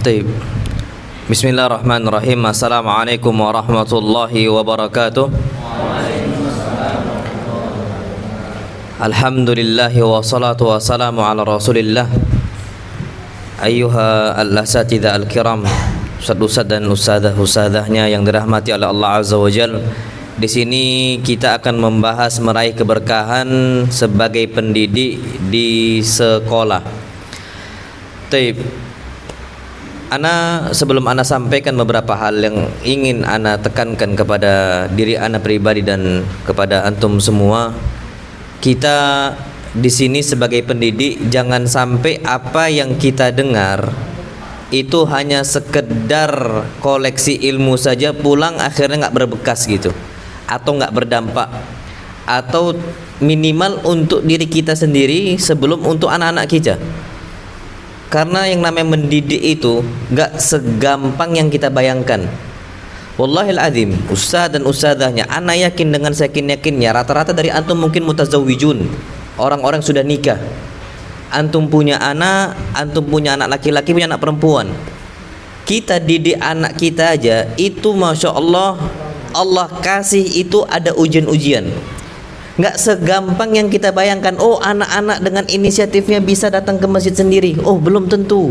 Taib. Bismillahirrahmanirrahim. Assalamualaikum warahmatullahi wabarakatuh. Alhamdulillahi wassalatu wassalamu ala rasulillah. Ayyuha al-asatidzah al-kiram, ustaz dan ustadzahnya yang dirahmati oleh Allah Azza wa Jalla. Di sini kita akan membahas meraih keberkahan sebagai pendidik di sekolah. Taib. Sebelum ana sampaikan beberapa hal yang ingin ana tekankan kepada diri ana pribadi dan kepada antum semua. Kita di sini sebagai pendidik jangan sampai apa yang kita dengar itu hanya sekedar koleksi ilmu saja, pulang akhirnya nggak berbekas gitu, atau nggak berdampak, atau minimal untuk diri kita sendiri sebelum untuk anak-anak kita. Karena yang namanya mendidik itu gak segampang yang kita bayangkan. Wallahil azim, ustaz dan ustazahnya, ana yakin dengan yakinnya rata-rata dari antum mungkin mutazawwijun, orang-orang sudah nikah. Antum punya anak laki-laki, punya anak perempuan. Kita didik anak kita aja itu masya Allah, Allah kasih itu ada ujian-ujian. Nggak segampang yang kita bayangkan. Oh, anak-anak dengan inisiatifnya bisa datang ke masjid sendiri. Oh, belum tentu.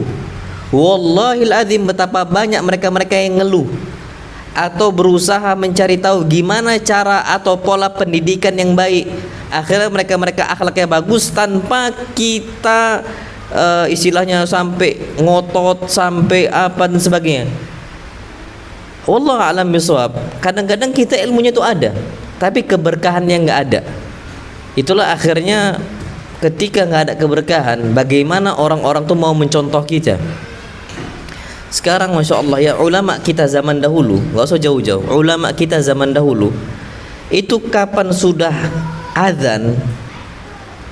Wallahil azim, betapa banyak mereka-mereka yang ngeluh atau berusaha mencari tahu gimana cara atau pola pendidikan yang baik. Akhirnya mereka-mereka akhlaknya bagus tanpa kita istilahnya sampai ngotot, sampai apa dan sebagainya. Wallahu a'lam bishawab. Kadang-kadang kita ilmunya itu ada, tapi keberkahannya nggak ada. Itulah akhirnya ketika nggak ada keberkahan, bagaimana orang-orang tuh mau mencontoh kita. Sekarang masya Allah ya, ulama kita zaman dahulu, nggak usah jauh-jauh, ulama kita zaman dahulu itu kapan sudah azan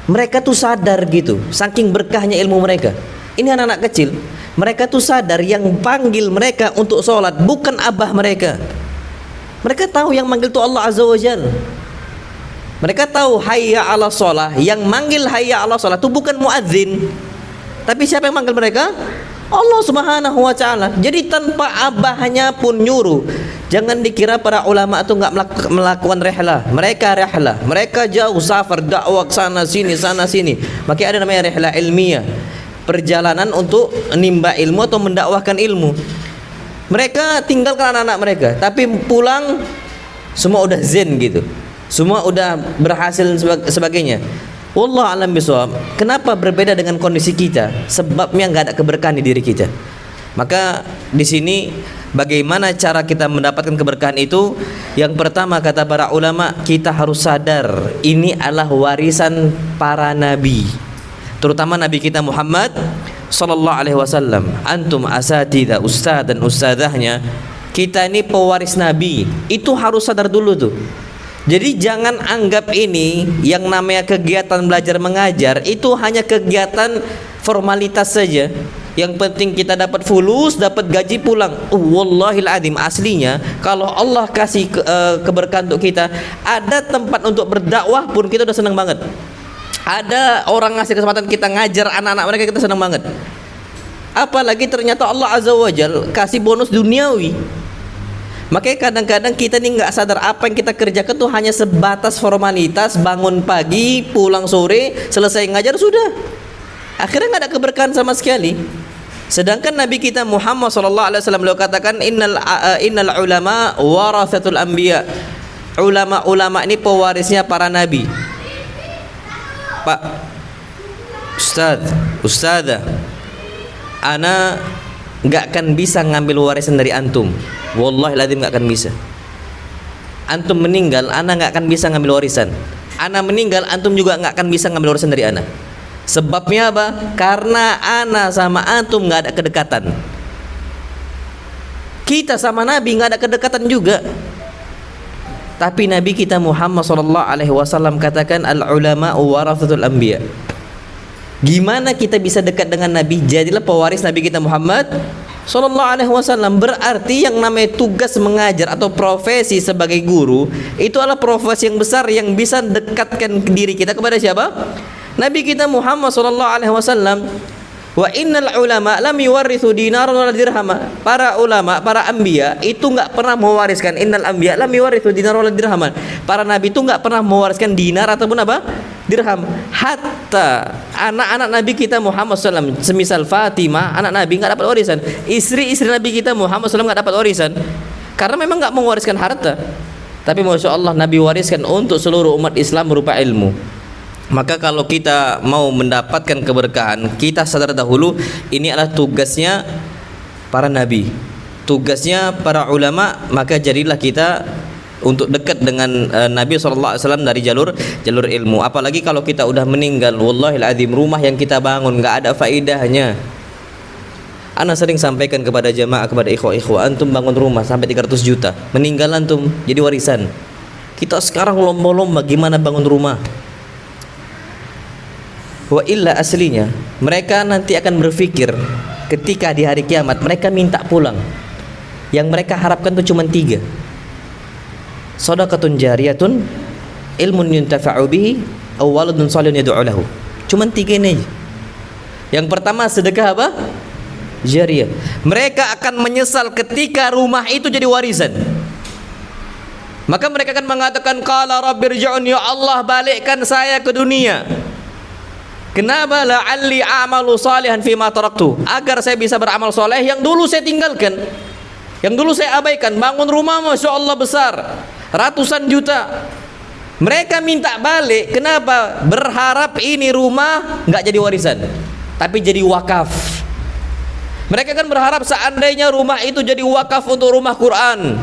mereka tuh sadar gitu, saking berkahnya ilmu mereka. Ini anak-anak kecil, mereka tuh sadar yang panggil mereka untuk sholat bukan abah mereka. Mereka tahu yang manggil itu Allah Azza wa Jalla. Mereka tahu hayya ala sholah, yang manggil hayya ala sholah itu bukan muadzin, tapi siapa yang manggil mereka? Allah Subhanahu wa ta'ala. Jadi tanpa abahnya pun nyuruh. Jangan dikira para ulama itu nggak melakukan rehlah. Mereka jauh safar dakwah sana sini. Makanya ada namanya rehlah ilmiah, perjalanan untuk menimba ilmu atau mendakwahkan ilmu. Mereka tinggalkan anak-anak mereka, tapi pulang semua udah zen gitu, semua udah berhasil sebagainya. Wallah alam bisawab. Kenapa berbeda dengan kondisi kita? Sebabnya nggak ada keberkahan di diri kita. Maka di sini bagaimana cara kita mendapatkan keberkahan itu? Yang pertama kata para ulama, kita harus sadar ini adalah warisan para nabi, terutama nabi kita Muhammad sallallahu alaihi wasallam. Antum asatidzah, ustaz dan ustazahnya, kita ini pewaris nabi. Itu harus sadar dulu tuh. Jadi jangan anggap ini yang namanya kegiatan belajar mengajar itu hanya kegiatan formalitas saja. Yang penting kita dapat fulus, dapat gaji pulang. Wallahil azim, aslinya kalau Allah kasih keberkahan untuk kita, ada tempat untuk berdakwah pun kita udah senang banget. Ada orang ngasih kesempatan kita ngajar anak-anak mereka, kita senang banget. Apalagi ternyata Allah Azza wa Jalla kasih bonus duniawi. Makanya kadang-kadang kita nih nggak sadar apa yang kita kerjakan tuh hanya sebatas formalitas, bangun pagi, pulang sore, selesai ngajar sudah. Akhirnya nggak ada keberkahan sama sekali. Sedangkan Nabi kita Muhammad SAW beliau katakan innal ulama warathatul anbiya. Ulama-ulama ini pewarisnya para nabi. Pak Ustadzah, ana nggak akan bisa ngambil warisan dari antum. Wallahi lazim nggak akan bisa. Antum meninggal, ana nggak akan bisa ngambil warisan. Ana meninggal, antum juga nggak akan bisa ngambil warisan dari ana. Sebabnya apa? Karena ana sama antum nggak ada kedekatan. Kita sama Nabi nggak ada kedekatan juga. Tapi Nabi kita Muhammad SAW katakan al ulama warathatul anbiya. Gimana kita bisa dekat dengan Nabi? Jadilah pewaris Nabi kita Muhammad Sallallahu Alaihi Wasallam. Berarti yang namanya tugas mengajar atau profesi sebagai guru itu adalah profesi yang besar yang bisa dekatkan diri kita kepada siapa? Nabi kita Muhammad Sallallahu Alaihi Wasallam. Wa innal ulama lam yuwarithu dinaran wala dirhama. Para ulama, para anbiya itu enggak pernah mewariskan, innal anbiya lam yuwarithu dinaran wala dirhaman. Para nabi itu enggak pernah mewariskan dinar ataupun apa? Dirham. Hatta anak-anak nabi kita Muhammad SAW, semisal Fatimah, anak nabi enggak dapat warisan. Istri-istri nabi kita Muhammad SAW enggak dapat warisan karena memang enggak mewariskan harta. Tapi Masya Allah Nabi wariskan untuk seluruh umat Islam berupa ilmu. Maka kalau kita mau mendapatkan keberkahan, kita sadar dahulu ini adalah tugasnya para nabi, tugasnya para ulama. Maka jadilah kita untuk dekat dengan Nabi SAW dari jalur ilmu. Apalagi kalau kita udah meninggal, wallahil azim, rumah yang kita bangun nggak ada faedahnya. Ana sering sampaikan kepada jamaah, kepada ikhwah, antum bangun rumah sampai 300 juta, meninggal antum jadi warisan. Kita sekarang lomba-lomba gimana bangun rumah. Wa illa aslinya mereka nanti akan berpikir ketika di hari kiamat mereka minta pulang. Yang mereka harapkan itu cuma 3. Shadaqatun jariyatun, ilmun yuntafa'u bihi, aw waladun shalihun yad'u lahu. Cuma 3 ini aja. Yang pertama sedekah apa? Jariyah. Mereka akan menyesal ketika rumah itu jadi warisan. Maka mereka akan mengatakan, qala rabbirji'un, ya Allah balikkan saya ke dunia. Kenapa? La'alli a'malu salihan fima taraktu, agar saya bisa beramal soleh yang dulu saya tinggalkan, yang dulu saya abaikan. Bangun rumah Masya Allah besar, ratusan juta. Mereka minta balik. Kenapa? Berharap ini rumah nggak jadi warisan, tapi jadi wakaf. Mereka kan berharap seandainya rumah itu jadi wakaf untuk rumah Quran,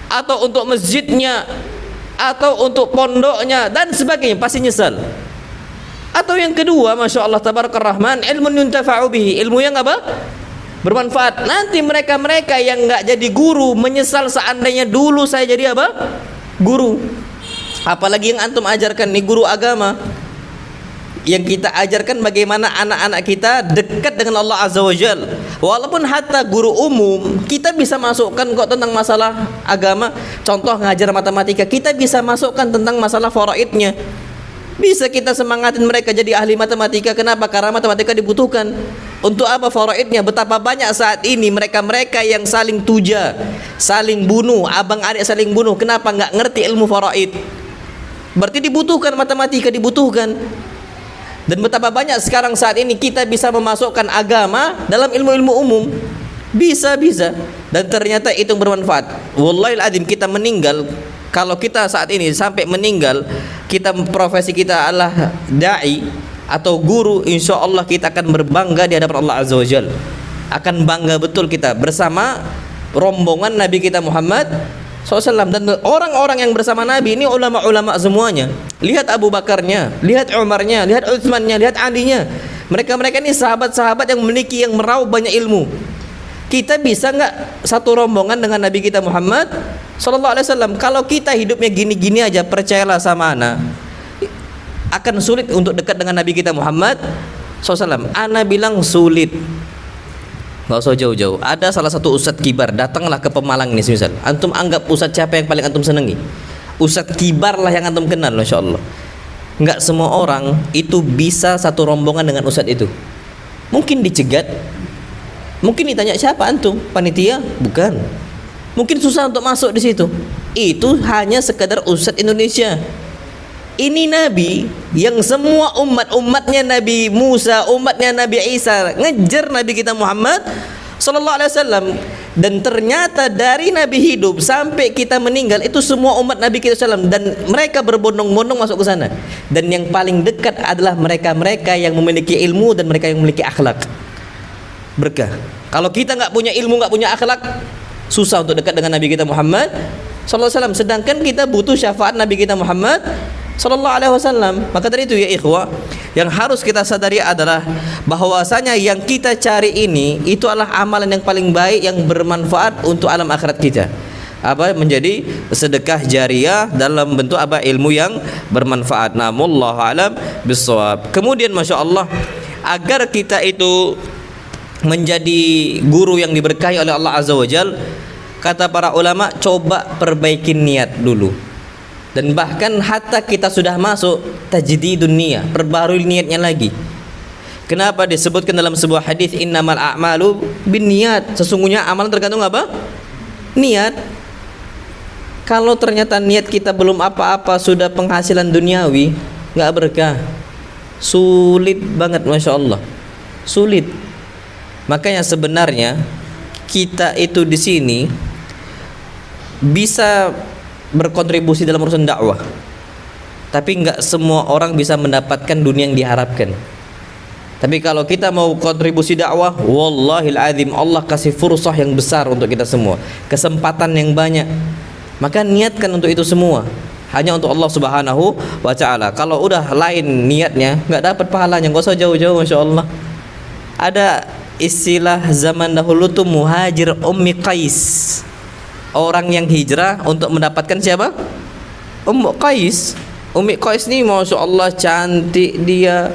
atau untuk masjidnya, atau untuk pondoknya dan sebagainya, pasti nyesal. Atau yang kedua, Masya Allah Tabarakar Rahman, ilmun yuntafa'u bihi, ilmu yang apa? Bermanfaat. Nanti mereka-mereka yang nggak jadi guru menyesal seandainya dulu saya jadi apa? Guru. Apalagi yang antum ajarkan nih, guru agama. Yang kita ajarkan bagaimana anak-anak kita dekat dengan Allah Azza wa Jal. Walaupun hatta guru umum kita bisa masukkan kok tentang masalah agama. Contoh ngajar matematika, kita bisa masukkan tentang masalah faraidnya. Bisa kita semangatin mereka jadi ahli matematika. Kenapa? Karena matematika dibutuhkan. Untuk apa faraidnya? Betapa banyak saat ini mereka-mereka yang saling tuja, saling bunuh, abang adik saling bunuh. Kenapa? Nggak ngerti ilmu faraid. Berarti dibutuhkan matematika, dibutuhkan. Dan betapa banyak sekarang saat ini kita bisa memasukkan agama dalam ilmu-ilmu umum. Bisa. Dan ternyata itu bermanfaat. Wallahil azim, kita meninggal, kalau kita saat ini sampai meninggal, kita profesi kita adalah da'i atau guru, insya Allah kita akan berbangga di hadapan Allah Azza wa Jal. Akan bangga betul kita bersama rombongan Nabi kita Muhammad SAW. Dan orang-orang yang bersama Nabi ini ulama-ulama semuanya. Lihat Abu Bakarnya, lihat Umarnya, lihat Utsmannya, lihat Alinya. Mereka-mereka ini sahabat-sahabat yang memiliki, yang meraup banyak ilmu. Kita bisa nggak satu rombongan dengan Nabi kita Muhammad SAW? Kalau kita hidupnya gini-gini aja, percayalah sama ana, akan sulit untuk dekat dengan Nabi kita Muhammad SAW. Ana bilang sulit. Nggak usah jauh-jauh. Ada salah satu ustadz kibar, datanglah ke Pemalang nih misal. Antum anggap ustadz siapa yang paling antum senangi? Ustadz kibar lah yang antum kenal, Masya Allah. Nggak semua orang itu bisa satu rombongan dengan ustadz itu. Mungkin dicegat, mungkin ditanya siapa antum, panitia? Bukan. Mungkin susah untuk masuk di situ. Itu hanya sekedar ustadz Indonesia. Ini Nabi yang semua umatnya Nabi Musa, umatnya Nabi Isa ngejar Nabi kita Muhammad sallallahu alaihi wasallam. Dan ternyata dari Nabi hidup sampai kita meninggal itu semua umat Nabi kita sallam, dan mereka berbondong-bondong masuk ke sana. Dan yang paling dekat adalah mereka-mereka yang memiliki ilmu dan mereka yang memiliki akhlak. Berkah. Kalau kita nggak punya ilmu, nggak punya akhlak, susah untuk dekat dengan Nabi kita Muhammad sallallahu alaihi wasallam. Sedangkan kita butuh syafaat Nabi kita Muhammad sallallahu alaihi wasallam. Maka dari itu ya ikhwah, yang harus kita sadari adalah bahwasanya yang kita cari ini itu adalah amalan yang paling baik yang bermanfaat untuk alam akhirat kita. Apa? Menjadi sedekah jariyah dalam bentuk apa? Ilmu yang bermanfaat. Namullahu alam bissawab. Kemudian Masya Allah, agar kita itu menjadi guru yang diberkahi oleh Allah Azza wa Jal, kata para ulama, coba perbaikin niat dulu. Dan bahkan hatta kita sudah masuk tajdidun niyah, perbarui niatnya lagi. Kenapa disebutkan dalam sebuah hadis innamal a'malu binniyat? Sesungguhnya amalan tergantung apa? Niat. Kalau ternyata niat kita belum apa-apa, sudah penghasilan duniawi, nggak berkah. Sulit banget, masya Allah. Sulit. Makanya sebenarnya kita itu di sini bisa berkontribusi dalam urusan dakwah, tapi nggak semua orang bisa mendapatkan dunia yang diharapkan. Tapi kalau kita mau kontribusi dakwah, wallahil azim, Allah kasih fursah yang besar untuk kita semua, kesempatan yang banyak. Maka niatkan untuk itu semua, hanya untuk Allah Subhanahu wa ta'ala. Kalau udah lain niatnya, nggak dapat pahalanya. Nggak usah jauh-jauh, masya Allah. Ada istilah zaman dahulu tuh muhajir Ummi Qais, orang yang hijrah untuk mendapatkan siapa? Ummu Qais. Ummi Qais nih masya Allah cantik dia,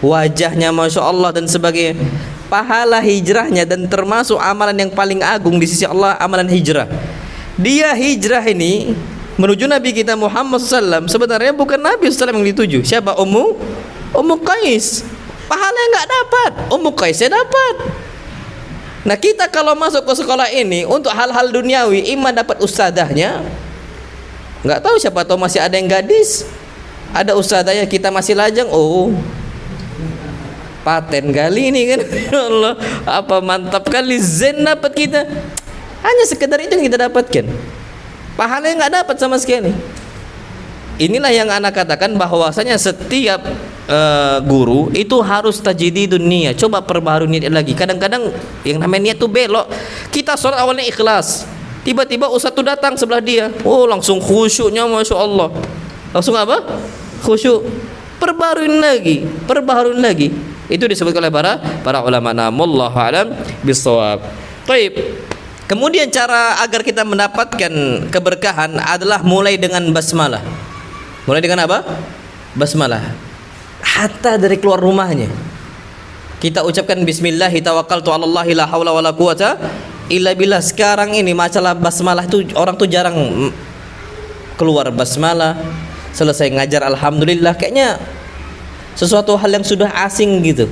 wajahnya masya Allah dan sebagainya. Pahala hijrahnya dan termasuk amalan yang paling agung di sisi Allah, amalan hijrah. Dia hijrah ini menuju Nabi kita Muhammad SAW. Sebenarnya bukan Nabi SAW yang dituju. Siapa? Ummu Qais. Pahalanya nggak dapat, Ummu Qaisnya dapat. Nah kita kalau masuk ke sekolah ini untuk hal-hal duniawi, iman dapat ustadzahnya, nggak tahu, siapa tahu masih ada yang gadis, ada ustadzahnya, kita masih lajang. Oh, paten kali ini kan. Ya Allah, apa mantap kali, zen dapat kita. Hanya sekedar itu yang kita dapatkan, pahalanya nggak dapat sama sekali. Inilah yang anak katakan bahwasanya setiap guru itu harus tajdidun niyah. Coba perbaharui niat lagi. Kadang-kadang yang namanya niat tuh belok. Kita sholat awalnya ikhlas, tiba-tiba ustaz tuh datang sebelah dia, oh langsung khusyuknya masya Allah. Langsung apa? Khusyuk. Perbaharui lagi. Itu disebut oleh para ulama. Wallahu a'lam bishawab. Baik. Kemudian cara agar kita mendapatkan keberkahan adalah mulai dengan basmalah. Mulai dengan apa? Basmalah. Hatta dari keluar rumahnya kita ucapkan bismillah tawakkaltu 'alallahi la haula wala quwata illa billah. Sekarang ini masalah basmalah itu orang tuh jarang keluar basmalah. Selesai ngajar alhamdulillah, kayaknya sesuatu hal yang sudah asing gitu.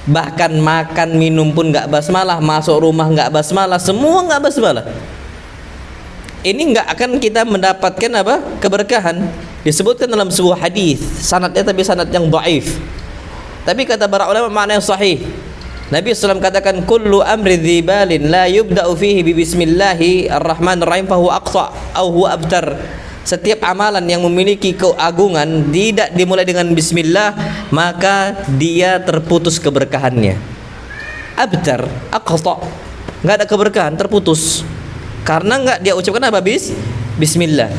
Bahkan makan minum pun nggak basmalah, masuk rumah nggak basmalah, semua nggak basmalah. Ini nggak akan kita mendapatkan apa? Keberkahan. Disebutkan dalam sebuah hadis, sanadnya tapi sanad yang dhaif. Tapi kata para ulama makna yang sahih. Nabi SAW katakan kullu amri dzibalin la yubda'u fihi bi bismillahirrahmanirrahim fa huwa aqsa aw huwa abtar. Setiap amalan yang memiliki keagungan tidak dimulai dengan bismillah, maka dia terputus keberkahannya. Abtar, aqta, enggak ada keberkahan, terputus. Karena enggak dia ucapkan apa? Bismillah.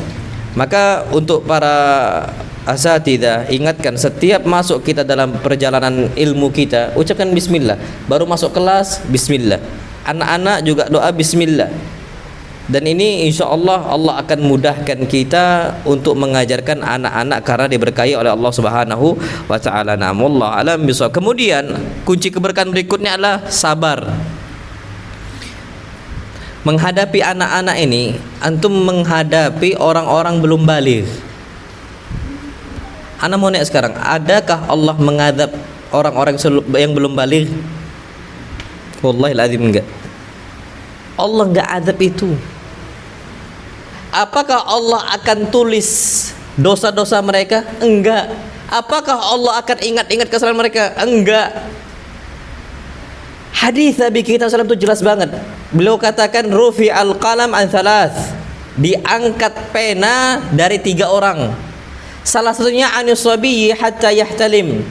Maka untuk para asatidzah, ingatkan setiap masuk kita dalam perjalanan ilmu kita, ucapkan bismillah. Baru masuk kelas, bismillah. Anak-anak juga doa bismillah. Dan ini insya Allah Allah akan mudahkan kita untuk mengajarkan anak-anak karena diberkahi oleh Allah Subhanahu wa ta'ala. Wallahu a'lam bishawab. Kemudian kunci keberkahan berikutnya adalah sabar. Menghadapi anak-anak ini, antum menghadapi orang-orang belum baligh. Ana mau nanya sekarang, adakah Allah mengadab orang-orang yang belum baligh? Wallahi lazim enggak. Allah enggak adab itu. Apakah Allah akan tulis dosa-dosa mereka? Enggak. Apakah Allah akan ingat-ingat kesalahan mereka? Enggak. Hadis Nabi kita SAW itu jelas banget. Beliau katakan rufi al-qalam an thalath, diangkat pena dari 3 orang. Salah satunya anus sabiyyi hatta yahtalim,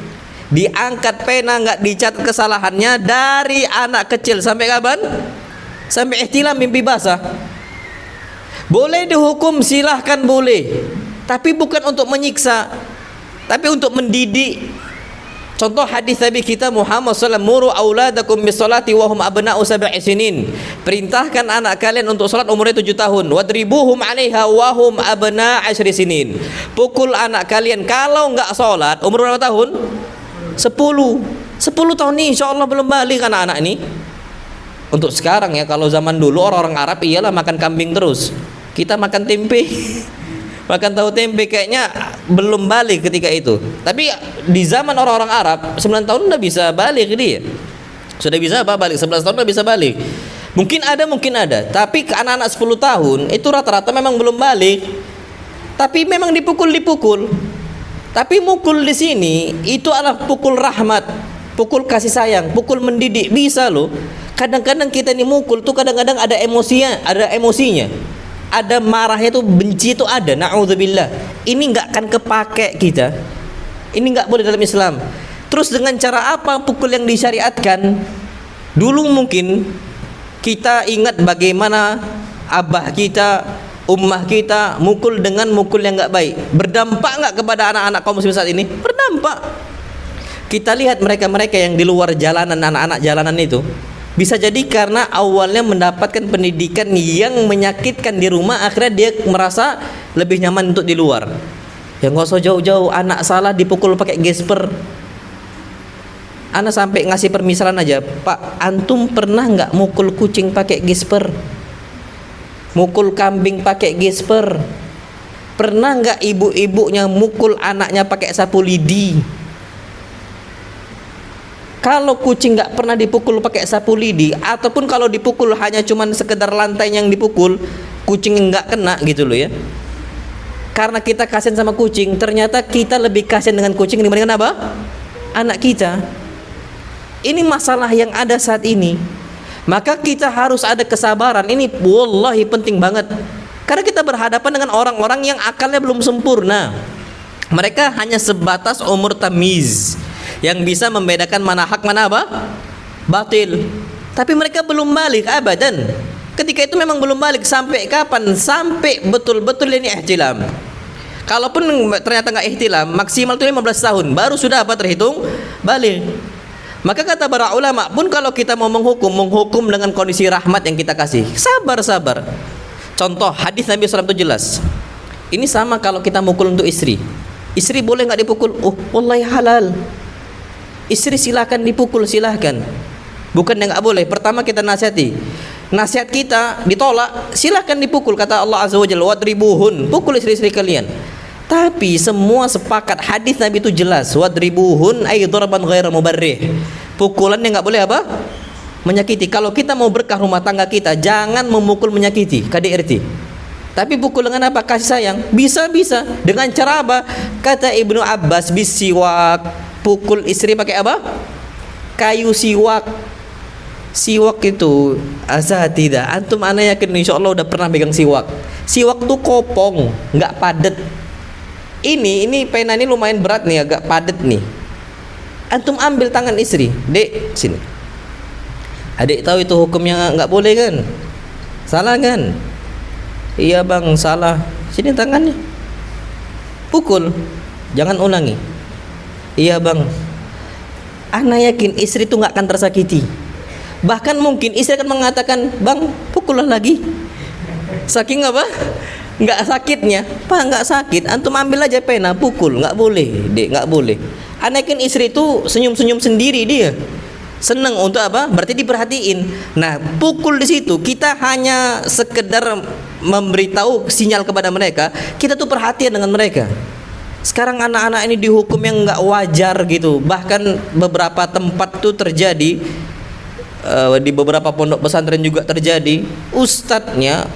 diangkat pena enggak dicatat kesalahannya dari anak kecil sampai kapan? Sampai ihtilam, mimpi basah. Boleh dihukum, silahkan boleh, tapi bukan untuk menyiksa, tapi untuk mendidik. Contoh hadis Nabi kita Muhammad SAW, muru auladakum bisolati wahum abna'u sab'i sinin. Perintahkan anak kalian untuk salat umurnya 7 tahun. Wadribuhum 'alaiha wahum abna' 10 sinin. Pukul anak kalian kalau enggak salat umur berapa tahun? 10 tahun nih insyaallah belum balik anak-anak ini. Untuk sekarang ya, kalau zaman dulu orang-orang Arab iyalah makan kambing terus. Kita makan tempe. Makan tahu tempe kayaknya belum balik ketika itu. Tapi di zaman orang-orang Arab 9 tahun udah bisa balik dia. Sudah bisa apa balik? 11 tahun udah bisa balik. Mungkin ada. Tapi ke anak-anak 10 tahun itu rata-rata memang belum balik. Tapi memang dipukul. Tapi mukul di sini itu adalah pukul rahmat, pukul kasih sayang, pukul mendidik, bisa loh. Kadang-kadang kita ini mukul tuh kadang-kadang ada emosinya. Ada marahnya tuh, benci itu ada, na'udzubillah. Ini nggak akan kepake kita. Ini nggak boleh dalam Islam. Terus dengan cara apa pukul yang disyariatkan? Dulu mungkin kita ingat bagaimana abah kita, ummah kita mukul dengan mukul yang nggak baik. Berdampak nggak kepada anak-anak kaum muslim saat ini? Berdampak. Kita lihat mereka-mereka yang di luar jalanan, anak-anak jalanan itu, bisa jadi karena awalnya mendapatkan pendidikan yang menyakitkan di rumah, akhirnya dia merasa lebih nyaman untuk di luar. Yang nggak usah jauh-jauh, anak salah dipukul pakai gesper. Anak sampai ngasih permisalan aja, Pak, antum pernah nggak mukul kucing pakai gesper? Mukul kambing pakai gesper? Pernah nggak ibu-ibunya mukul anaknya pakai sapu lidi? Kalau kucing nggak pernah dipukul pakai sapu lidi, ataupun kalau dipukul hanya cuman sekedar lantai yang dipukul, kucing nggak kena gitu loh ya. Karena kita kasihan sama kucing, ternyata kita lebih kasihan dengan kucing dibandingkan apa? Anak kita. Ini masalah yang ada saat ini. Maka kita harus ada kesabaran. Ini wallahi penting banget. Karena kita berhadapan dengan orang-orang yang akalnya belum sempurna. Mereka hanya sebatas umur tamiz, yang bisa membedakan mana hak mana apa? Batil. Tapi mereka belum balik abadan. Ketika itu memang belum balik. Sampai kapan? Sampai betul-betul ini ihtilam. Kalaupun ternyata nggak ihtilam, maksimal itu 15 tahun baru sudah apa terhitung balik. Maka kata para ulama pun kalau kita mau menghukum dengan kondisi rahmat yang kita kasih, sabar. Contoh hadis Nabi SAW itu jelas. Ini sama kalau kita mukul untuk istri. Istri boleh nggak dipukul? Oh, wallahi halal. Istri silahkan dipukul, silahkan. Bukan yang nggak boleh. Pertama kita nasihati. Nasihat kita ditolak, silahkan dipukul. Kata Allah Azza wa Jalla, wadribuhun, pukul istri-istri kalian. Tapi semua sepakat, hadis Nabi itu jelas, wadribuhun ay darban ghairu mubarrih. Pukulan yang nggak boleh apa? Menyakiti. Kalau kita mau berkah rumah tangga kita, jangan memukul menyakiti, KDRT. Tapi pukul dengan apa? Kasih sayang. Bisa. Dengan cara apa? Kata Ibnu Abbas, bisiwak. Pukul istri pakai apa? Kayu siwak. Siwak itu tidak. Antum ana yakin insya Allah udah pernah pegang siwak. Siwak tuh kopong, nggak padet. Ini pena ini lumayan berat nih, agak padet nih. Antum ambil tangan istri, dek sini. Adik tahu itu hukumnya nggak boleh kan? Salah kan? Iya bang, salah. Sini tangannya. Pukul, jangan ulangi. Iya bang. Ana yakin istri itu nggak akan tersakiti. Bahkan mungkin istri akan mengatakan, bang, pukullah lagi. Saking apa? Nggak sakitnya. Pak, nggak sakit. Antum ambil aja pena, pukul. Nggak boleh, dek, nggak boleh. Ana yakin istri itu senyum-senyum sendiri dia. Senang untuk apa? Berarti diperhatiin. Nah, pukul di situ kita hanya sekedar memberitahu sinyal kepada mereka, kita tuh perhatian dengan mereka. Sekarang anak-anak ini dihukum yang nggak wajar gitu. Bahkan beberapa tempat tuh terjadi, di beberapa pondok pesantren juga terjadi. Ustadznya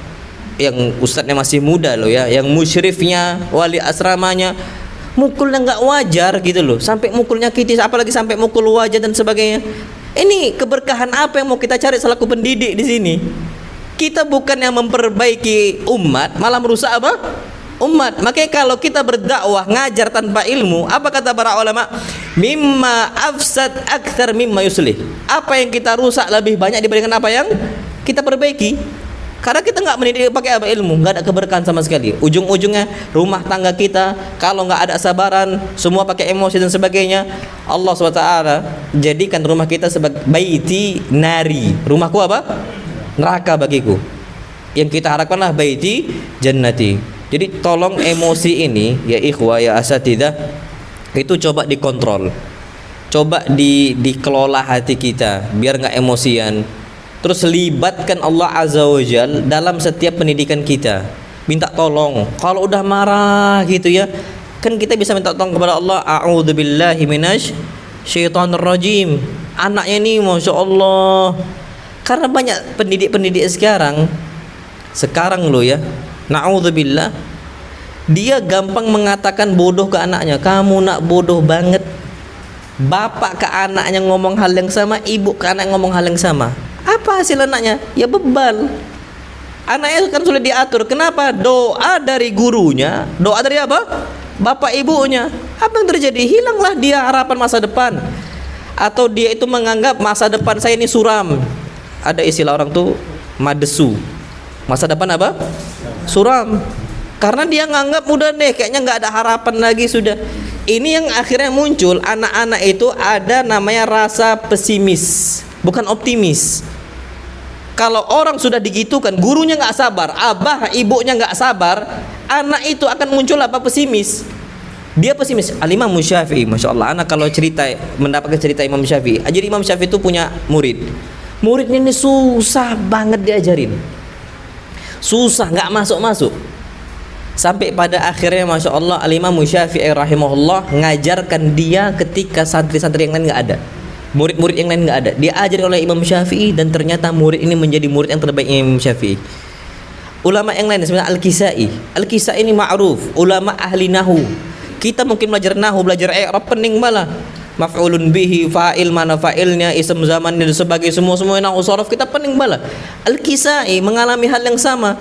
masih muda loh ya, yang musyrifnya, wali asramanya, mukulnya nggak wajar gitu loh. Sampai mukulnya kitis, apalagi sampai mukul wajah dan sebagainya. Ini keberkahan apa yang mau kita cari selaku pendidik di sini? Kita bukan yang memperbaiki umat, malah merusak apa? Umat. Makanya kalau kita berdakwah ngajar tanpa ilmu, apa kata para ulama? Mimma afsad akthar mimma yuslih. Apa yang kita rusak lebih banyak dibandingkan apa yang kita perbaiki. Karena kita nggak mendidik pakai apa ilmu, nggak ada keberkahan sama sekali. Ujung-ujungnya rumah tangga kita kalau nggak ada sabaran, semua pakai emosi dan sebagainya. Allah SWT jadikan rumah kita sebagai baiti nari. Rumahku apa? Neraka bagiku. Yang kita harapkanlah baiti jannati. Jadi tolong emosi ini ya ikhwah ya asatidah itu coba dikontrol. Coba dikelola hati kita biar nggak emosian. Terus libatkan Allah Azza wa Jal dalam setiap pendidikan kita. minta tolong. Kalau udah marah gitu ya, kan kita bisa minta tolong kepada Allah. A'udzubillahi minasy syaitonir rajim. Anaknya ini Masya Allah. Karena banyak pendidik-pendidik sekarang lo ya, na'udzubillah, dia gampang mengatakan bodoh ke anaknya. Kamu nak bodoh banget. Bapak ke anaknya ngomong hal yang sama, ibu ke anaknya ngomong hal yang sama. Apa hasil anaknya? Ya bebal. Anaknya kan sudah diatur. Kenapa? Doa dari gurunya. Doa dari apa? Bapak ibunya. Apa yang terjadi? Hilanglah dia harapan masa depan. Atau dia itu menganggap masa depan saya ini suram. Ada istilah orang tuh madesu. Masa depan apa? Suram. Karena dia nganggap udah deh, kayaknya nggak ada harapan lagi sudah. Ini yang akhirnya muncul, anak-anak itu ada namanya rasa pesimis, bukan optimis. Kalau orang sudah digitukan, gurunya nggak sabar, abah ibunya nggak sabar, anak itu akan muncul apa? Pesimis. Dia pesimis. Al-Imam Syafi'i, Masya Allah, anak kalau mendapatkan cerita Imam Syafi'i. Jadi Imam Syafi'i itu punya muridnya ini susah banget diajarin, susah, nggak masuk. Sampai pada akhirnya Masya Allah, Al-Imam Syafi'i rahimahullah ngajarkan dia ketika santri-santri yang lain nggak ada, murid-murid yang lain nggak ada, dia ajar oleh Imam Syafi'i, dan ternyata murid ini menjadi murid yang terbaik Imam Syafi'i. Ulama yang lain sebenarnya Al-Kisai ini ma'ruf, ulama ahli nahu. Kita mungkin belajar nahu, belajar i'rab, pening malah maf'ulun bihi, fa'il, mana fa'ilnya, ism zaman dan sebagainya, semua nahu sharaf kita pening malah. Al-Kisai mengalami hal yang sama.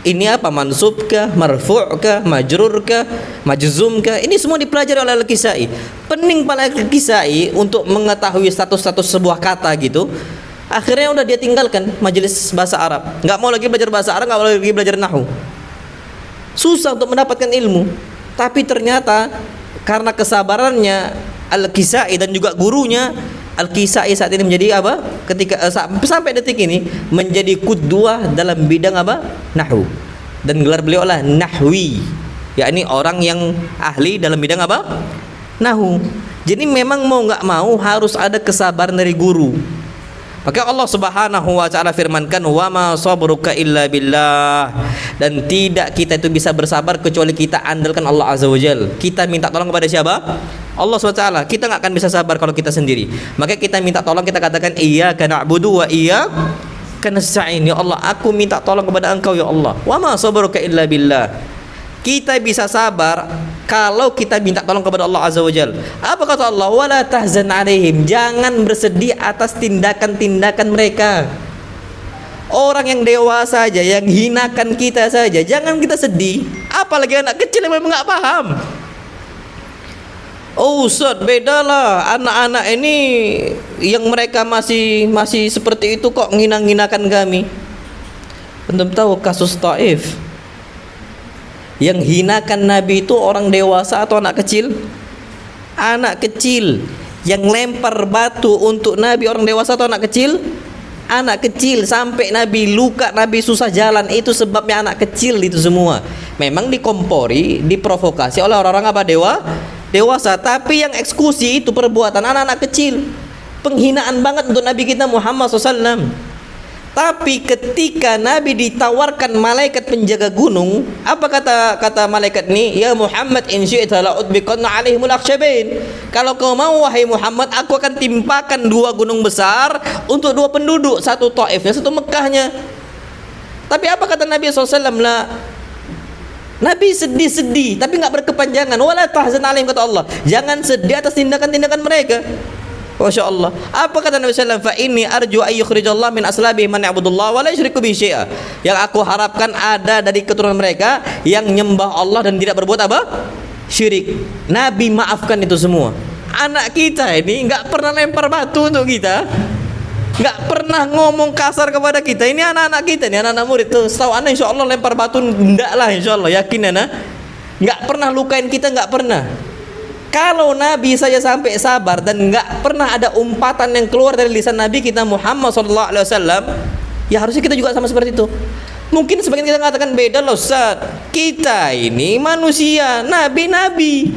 Ini apa? Mansubkah, marfu'kah, majrurkah, majzumkah? Ini semua dipelajari oleh Al-Kisai. Pening pala Al-Kisai untuk mengetahui status-status sebuah kata gitu. Akhirnya udah dia tinggalkan majelis bahasa Arab. Nggak mau lagi belajar bahasa Arab, nggak mau lagi belajar nahwu. Susah untuk mendapatkan ilmu. Tapi ternyata karena kesabarannya Al-Kisai dan juga gurunya, Al-Kisai saat ini menjadi apa? Ketika sampai detik ini menjadi qudwah dalam bidang apa? Nahwu. Dan gelar beliau adalah nahwi, yakni orang yang ahli dalam bidang apa? Nahwu. Jadi memang mau nggak mau harus ada kesabaran dari guru. Maka Allah Subhanahu wa taala firmankan, "Wa ma sabruka illa billah." Dan tidak kita itu bisa bersabar kecuali kita andalkan Allah Azza wa Jalla. Kita minta tolong kepada siapa? Allah SWT. Kita nggak akan bisa sabar kalau kita sendiri. Maka kita minta tolong, kita katakan iyyaka na'budu wa iyyaka nasta'in. Ya Allah, aku minta tolong kepada Engkau ya Allah. Wa ma sabruka illa billah. Kita bisa sabar kalau kita minta tolong kepada Allah Azza wa Jalla. Apa kata Allah? Wala tahzan alaihim. Jangan bersedih atas tindakan-tindakan mereka. Orang yang dewasa saja yang hinakan kita saja, jangan kita sedih. Apalagi anak kecil yang memang nggak paham. Oh Ustaz, bedalah anak-anak ini yang mereka masih seperti itu kok ngina-nginakan kami. Belum tahu kasus Taif. Yang hinakan Nabi itu orang dewasa atau anak kecil? Anak kecil. Yang lempar batu untuk Nabi orang dewasa atau anak kecil? Anak kecil. Sampai Nabi luka, Nabi susah jalan, itu sebabnya anak kecil itu semua. Memang dikompori, diprovokasi oleh orang-orang apa? Dewasa. Tapi yang eksekusi itu perbuatan anak-anak kecil. Penghinaan banget untuk Nabi kita Muhammad SAW. Tapi ketika Nabi ditawarkan malaikat penjaga gunung, apa kata malaikat ini? Ya Muhammad, in syi'ta la udbiqanna 'alaihimul akhshabin. Kalau kau mau wahai Muhammad, aku akan timpakan 2 gunung besar untuk 2 penduduk, satu Taifnya, satu Mekkahnya. Tapi apa kata Nabi SAW? Lah, Nabi sedih-sedih tapi nggak berkepanjangan. Wala tahzan 'alaihim, kata Allah. Jangan sedih atas tindakan-tindakan mereka. Masya Allah. Apa kata Nabi SAW? Fa inni arju ayyukhrijallah min aslabihim man ya'budullah wa la yusyriku bihi syai'a. Yang aku harapkan ada dari keturunan mereka yang nyembah Allah dan tidak berbuat apa? Syirik. Nabi maafkan itu semua. Anak kita ini nggak pernah lempar batu untuk kita, nggak pernah ngomong kasar kepada kita. Ini anak-anak kita, ini anak-anak murid tuh. Setahu anak insya Allah lempar batu enggak lah, insya Allah, yakin anak. Nggak pernah lukain kita, nggak pernah. Kalau Nabi saja sampai sabar dan nggak pernah ada umpatan yang keluar dari lisan Nabi kita Muhammad SAW, ya harusnya kita juga sama seperti itu. Mungkin sebagian kita mengatakan beda loh Ustaz, kita ini manusia, Nabi.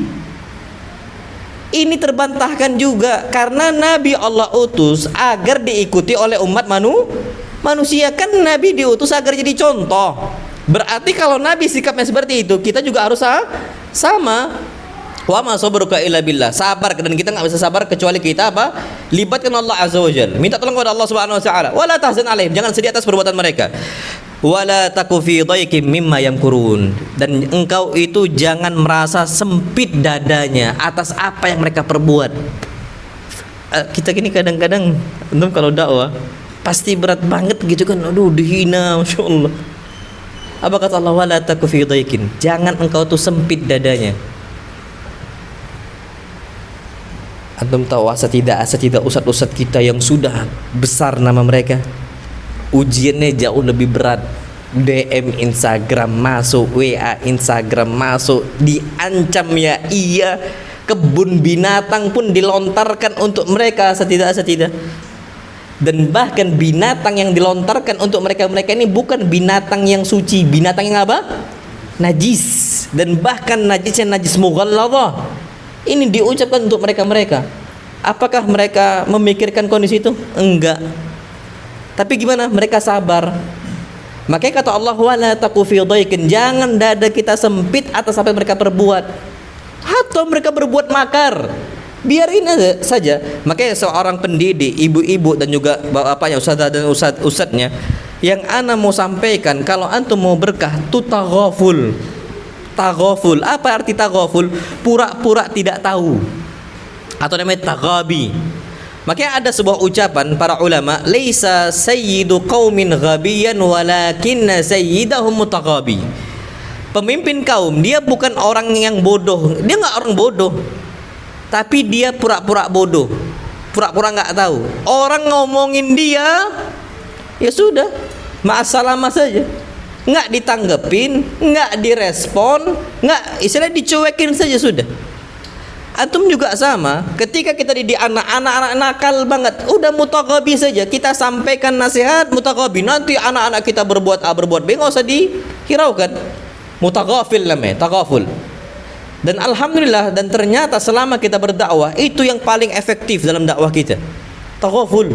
Ini terbantahkan juga karena Nabi Allah utus agar diikuti oleh umat manusia. Kan Nabi diutus agar jadi contoh. Berarti kalau Nabi sikapnya seperti itu, kita juga harus sama. Wa ma sabruka illa billah. Sabar, dan kita nggak bisa sabar kecuali kita apa? Libatkan Allah Azza wa Jalla. Minta tolong kepada Allah Subhanahu wa taala. Wala tahzan alaihim. Jangan sedih atas perbuatan mereka. Wala taku fi dhaiqim mimma yamkurun. Dan engkau itu jangan merasa sempit dadanya atas apa yang mereka perbuat. Kita gini kadang-kadang kalau dakwah pasti berat banget gitu kan. Aduh, dihina, Masya Allah. Apa kata Allah? Wala taku fi dhaiqin. Jangan engkau tuh sempit dadanya. Antum tahu asa tidak ustadz-ustadz kita yang sudah besar nama mereka, ujiannya jauh lebih berat. DM Instagram masuk, WA Instagram masuk, diancam ya iya. Kebun binatang pun dilontarkan untuk mereka setidak. Dan bahkan binatang yang dilontarkan untuk mereka ini bukan binatang yang suci, binatang yang apa? Najis. Dan bahkan najisnya najis mughalladhah. Ini diucapkan untuk mereka. Apakah mereka memikirkan kondisi itu? Enggak. Tapi gimana? Mereka sabar. Makanya kata Allah, wala taku fi dhaiqin. Jangan dada kita sempit atas apa yang mereka perbuat. Atau mereka berbuat makar, biarin aja saja. Makanya seorang pendidik, ibu-ibu dan juga bapaknya, ustazah dan ustadznya, yang ana mau sampaikan, kalau antum mau berkah tu taghaful. Apa arti taghaful? Pura-pura tidak tahu, atau namanya taghabi. Makanya ada sebuah ucapan para ulama, laisa sayyidu qaumin ghabiyan walakinna sayyidahum mutaghabi. Pemimpin kaum dia bukan orang yang bodoh, dia nggak orang bodoh, tapi dia pura-pura bodoh, pura-pura nggak tahu. Orang ngomongin dia, ya sudah, ma'assalamah saja, nggak ditanggepin, nggak direspon, nggak, istilahnya dicuekin saja sudah. Antum juga sama, ketika kita didik anak-anak nakal banget, udah mutaghabi saja, kita sampaikan nasihat mutaghabi, nanti anak-anak kita berbuat A berbuat B, nggak usah dihiraukan. Mutaghafil namanya, taghaful. Dan alhamdulillah, dan ternyata selama kita berdakwah, itu yang paling efektif dalam dakwah kita. Taghaful.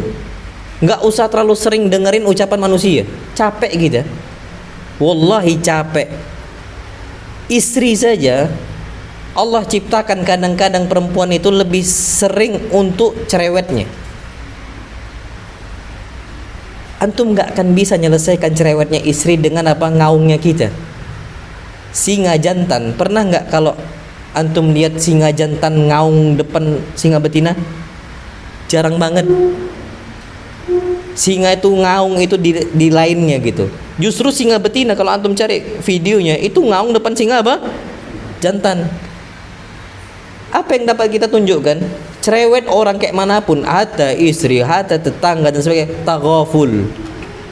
Enggak usah terlalu sering dengerin ucapan manusia. Capek kita. Wallahi capek. Istri saja Allah ciptakan kadang-kadang perempuan itu lebih sering untuk cerewetnya. Antum enggak akan bisa menyelesaikan cerewetnya istri dengan apa? Ngaungnya kita. Singa jantan, pernah nggak kalau antum lihat singa jantan ngaung depan singa betina? Jarang banget. Singa itu ngaung itu di lainnya gitu. Justru singa betina kalau antum cari videonya itu ngaung depan singa apa? Jantan. Apa yang dapat kita tunjukkan? Cerewet orang kayak manapun, hatta istri, hatta tetangga dan sebagainya, taghaful.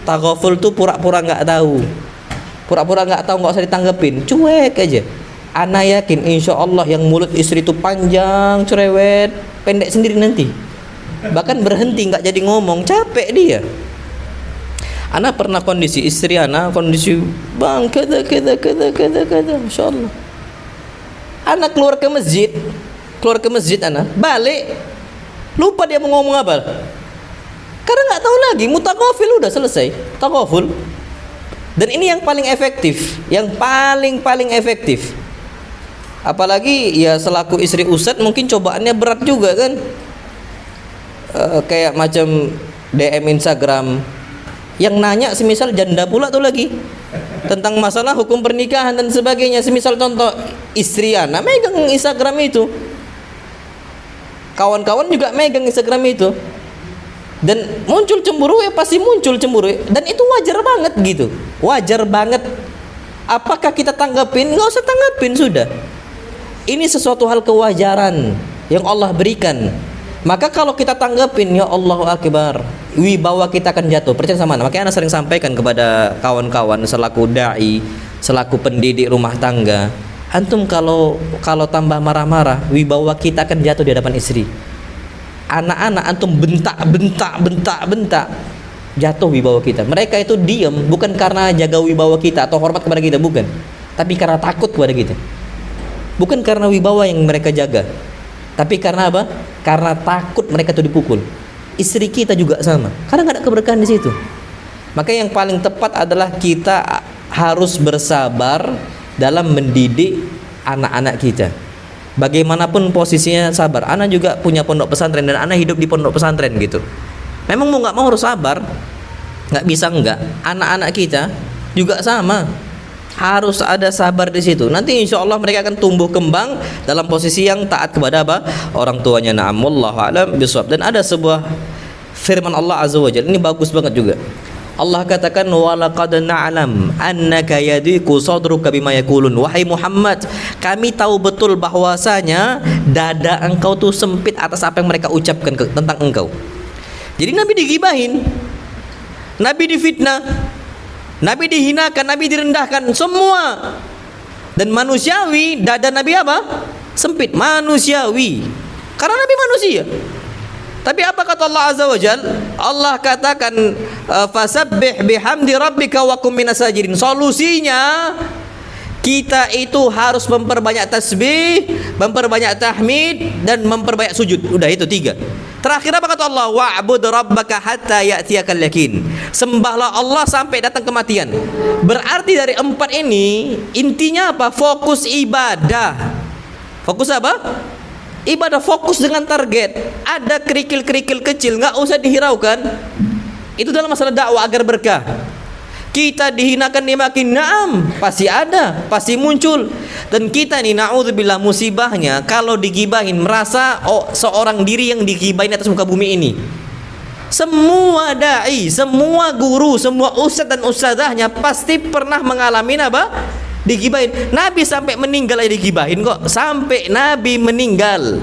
Taghaful tuh pura-pura nggak tahu. Pura-pura nggak tahu, nggak usah ditanggepin, cuek aja. Ana yakin insya Allah yang mulut istri itu panjang, cerewet, pendek sendiri nanti. Bahkan berhenti nggak jadi ngomong, capek dia. Ana pernah kondisi istri ana kondisi bang kada, insya Allah. Ana keluar ke masjid ana balik, lupa dia mau ngomong apa. Karena nggak tahu lagi, mutaghafil udah selesai, taghaful. Dan ini yang paling efektif, paling efektif. Apalagi ya selaku istri ustadz mungkin cobaannya berat juga kan. Kayak macam DM Instagram yang nanya semisal janda pula tuh lagi tentang masalah hukum pernikahan dan sebagainya. Semisal contoh istri ana megang Instagram itu, kawan-kawan juga megang Instagram itu, dan muncul cemburu, ya pasti muncul cemburu, dan itu wajar banget gitu, wajar banget. Apakah kita tanggapin? Nggak usah tanggapin, sudah. Ini sesuatu hal kewajaran yang Allah berikan. Maka kalau kita tanggapin, ya Allahu Akbar, wibawa kita akan jatuh. Percaya sama ana. Makanya ana sering sampaikan kepada kawan-kawan selaku dai, selaku pendidik rumah tangga, antum kalau tambah marah-marah, wibawa kita akan jatuh di hadapan istri. Anak-anak antum bentak, jatuh wibawa kita. Mereka itu diam bukan karena jaga wibawa kita atau hormat kepada kita, bukan, tapi karena takut kepada kita. Bukan karena wibawa yang mereka jaga, tapi karena apa? Karena takut mereka itu dipukul. Istri kita juga sama, karena nggak ada keberkahan di situ. Maka yang paling tepat adalah kita harus bersabar dalam mendidik anak-anak kita. Bagaimanapun posisinya sabar. Ana juga punya pondok pesantren dan ana hidup di pondok pesantren gitu. Memang mau nggak mau harus sabar. Nggak bisa nggak. Anak-anak kita juga sama. Harus ada sabar di situ. Nanti insya Allah mereka akan tumbuh kembang dalam posisi yang taat kepada apa? Orang tuanya. Na'am, wallahu a'lam bishawab. Dan ada sebuah firman Allah Azza wa Jalla. Ini bagus banget juga. Allah katakan, wa laqad na'lam annaka yadiku sadruka bima yaqulun. Wahai Muhammad, kami tahu betul bahwasanya dada engkau tuh sempit atas apa yang mereka ucapkan tentang engkau. Jadi Nabi digibahin, Nabi difitnah, Nabi dihinakan, Nabi direndahkan, semua. Dan manusiawi, dada Nabi apa? Sempit, manusiawi. Karena Nabi manusia. Tapi apa kata Allah Azza wa Jal? Allah katakan, fasabbih bihamdi rabbika wa kum minas sajidin. Solusinya kita itu harus memperbanyak tasbih, memperbanyak tahmid, dan memperbanyak sujud. Udah itu 3. Terakhir apa kata Allah? Wa'bud rabbaka hatta ya'tiyakal yakin. Sembahlah Allah sampai datang kematian. Berarti dari 4 ini intinya apa? Fokus ibadah. Fokus apa? Ibadah, fokus dengan target. Ada kerikil-kerikil kecil, nggak usah dihiraukan. Itu dalam masalah dakwah agar berkah. Kita dihinakan, dimakin, naam, pasti ada, pasti muncul. Dan kita nih, na'udzubillah, musibahnya kalau digibahin merasa seorang diri yang digibahin atas muka bumi ini. Semua dai, semua guru, semua ustadz dan ustadzahnya pasti pernah mengalami apa? Digibahin. Nabi sampai meninggal aja digibahin kok. Sampai Nabi meninggal,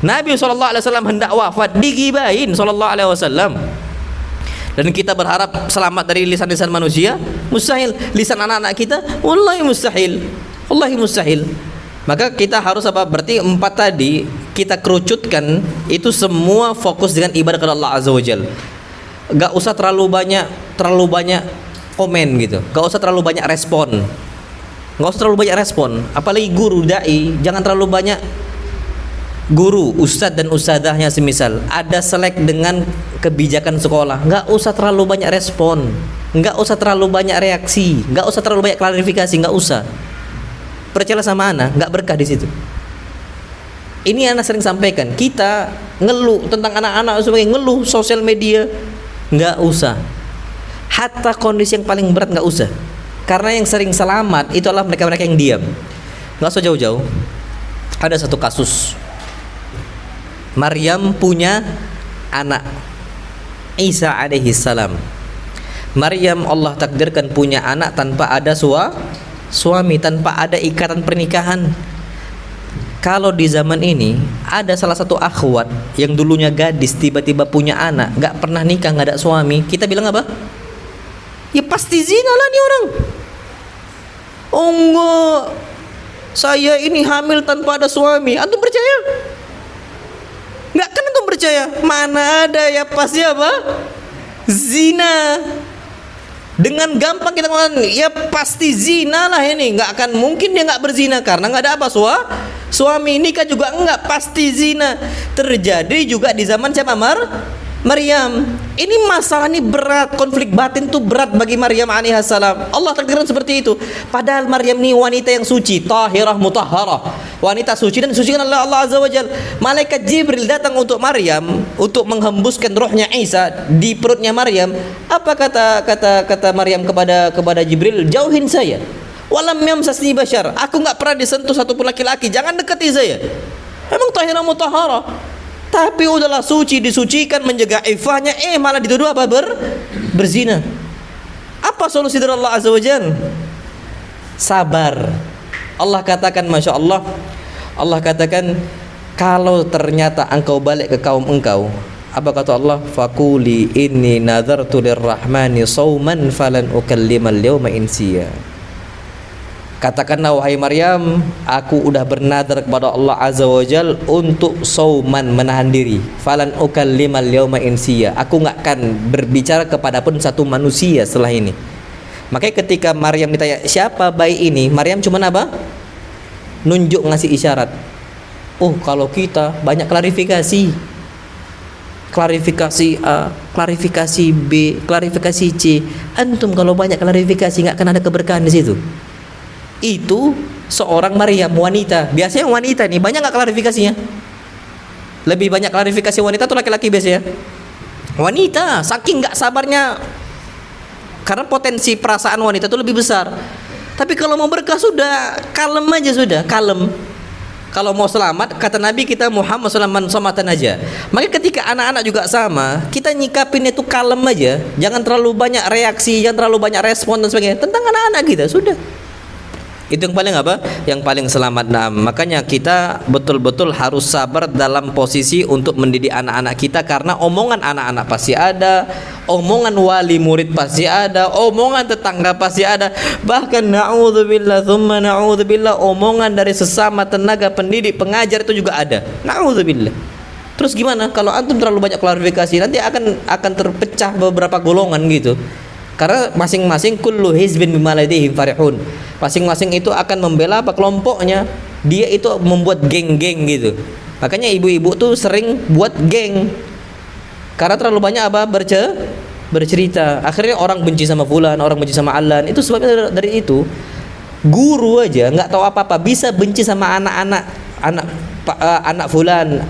Nabi SAW hendak wafat digibahin SAW. Dan kita berharap selamat dari lisan-lisan manusia? Mustahil. Lisan anak-anak kita? Wallahi mustahil. Wallahi mustahil. Maka kita harus apa? Berarti 4 tadi kita kerucutkan. Itu semua fokus dengan ibadah kepada Allah Azza wa Jalla. Gak usah terlalu banyak komen gitu. Gak usah terlalu banyak respon. Nggak usah terlalu banyak respon. Apalagi guru, dai, jangan terlalu banyak. Guru, ustadz dan ustadzahnya semisal ada selek dengan kebijakan sekolah, nggak usah terlalu banyak respon, nggak usah terlalu banyak reaksi, nggak usah terlalu banyak klarifikasi, nggak usah. Percayalah sama ana, nggak berkah di situ. Ini ana sering sampaikan, kita ngeluh tentang anak-anak sebagai ngeluh sosial media, nggak usah. Hatta kondisi yang paling berat nggak usah. Karena yang sering selamat itu adalah mereka-mereka yang diam. Nggak usah jauh-jauh. Ada satu kasus. Maryam punya anak, Isa alaihi salam. Maryam Allah takdirkan punya anak tanpa ada suami, tanpa ada ikatan pernikahan. Kalau di zaman ini ada salah satu akhwat yang dulunya gadis tiba-tiba punya anak, nggak pernah nikah, nggak ada suami, kita bilang apa? Ya pasti zina lah nih orang. Oh enggak, saya ini hamil tanpa ada suami. Antum percaya? Enggak kan antum percaya? Mana ada, ya pasti apa? Zina. Dengan gampang kita ngomong, ya pasti zina lah ini. Enggak akan mungkin dia enggak berzina karena enggak ada apa? Suami. Nikah juga enggak, pasti zina. Terjadi juga di zaman siapa? Maryam. Ini masalah ini berat, konflik batin itu berat bagi Maryam alaihissalam. Allah takdirkan seperti itu. Padahal Maryam ini wanita yang suci, tahirah mutahharah, wanita suci dan disucikan oleh Allah Azza wa Jalla. Malaikat Jibril datang untuk Maryam untuk menghembuskan rohnya Isa di perutnya Maryam. Apa kata Maryam kepada Jibril? Jauhin saya. Walam yamsasni bashar. Aku enggak pernah disentuh satupun laki-laki. Jangan dekati saya. Emang tahirah mutahharah. Tapi udahlah suci, disucikan, menjaga ifahnya, malah dituduh apa? Berzina. Apa solusi dari Allah Azza wa Jalla? Sabar. Allah katakan, Masya Allah, Allah katakan, kalau ternyata engkau balik ke kaum engkau, apa kata Allah? Faquli inni nadartu lirrahmani sauman falan ukallimal yawma insiya. Katakanlah wahai Maryam, aku udah bernadar kepada Allah Azza wa Jal untuk sauman, menahan diri. Falan ukallimal yawma insiya. Aku nggak akan berbicara kepada pun satu manusia setelah ini. Makanya ketika Maryam ditanya siapa bayi ini, Maryam cuma apa? Nunjuk, ngasih isyarat. Oh, kalau kita banyak klarifikasi. klarifikasi A, klarifikasi B, klarifikasi C. Antum kalau banyak klarifikasi nggak akan ada keberkahan di situ. Itu seorang Maryam, wanita. Biasanya wanita nih banyak nggak klarifikasinya? Lebih banyak klarifikasi wanita atau laki-laki biasanya? Wanita, saking nggak sabarnya, karena potensi perasaan wanita itu lebih besar. Tapi kalau mau berkah sudah kalem aja, sudah kalem. Kalau mau selamat, kata Nabi kita Muhammad SAW somatan aja. Maka ketika anak-anak juga sama, kita nyikapin itu kalem aja. Jangan terlalu banyak reaksi, jangan terlalu banyak respon dan sebagainya. Tentang anak-anak kita sudah. Itu yang paling apa? Yang paling selamat. Nah, makanya kita betul-betul harus sabar dalam posisi untuk mendidik anak-anak kita, karena omongan anak-anak pasti ada, omongan wali murid pasti ada, omongan tetangga pasti ada, bahkan na'udzubillah tsumma na'udzubillah, omongan dari sesama tenaga pendidik pengajar itu juga ada. Na'udzubillah. Terus gimana kalau antum terlalu banyak klarifikasi? Nanti akan terpecah beberapa golongan gitu. Karena masing-masing kullu hizbin bima ladaihim farihun. Masing-masing itu akan membela apa kelompoknya. Dia itu membuat geng-geng gitu. Makanya ibu-ibu tuh sering buat geng. Karena terlalu banyak apa? Bercerita. Akhirnya orang benci sama fulan, orang benci sama alan. Itu sebabnya dari itu. Guru aja nggak tahu apa-apa bisa benci sama anak fulan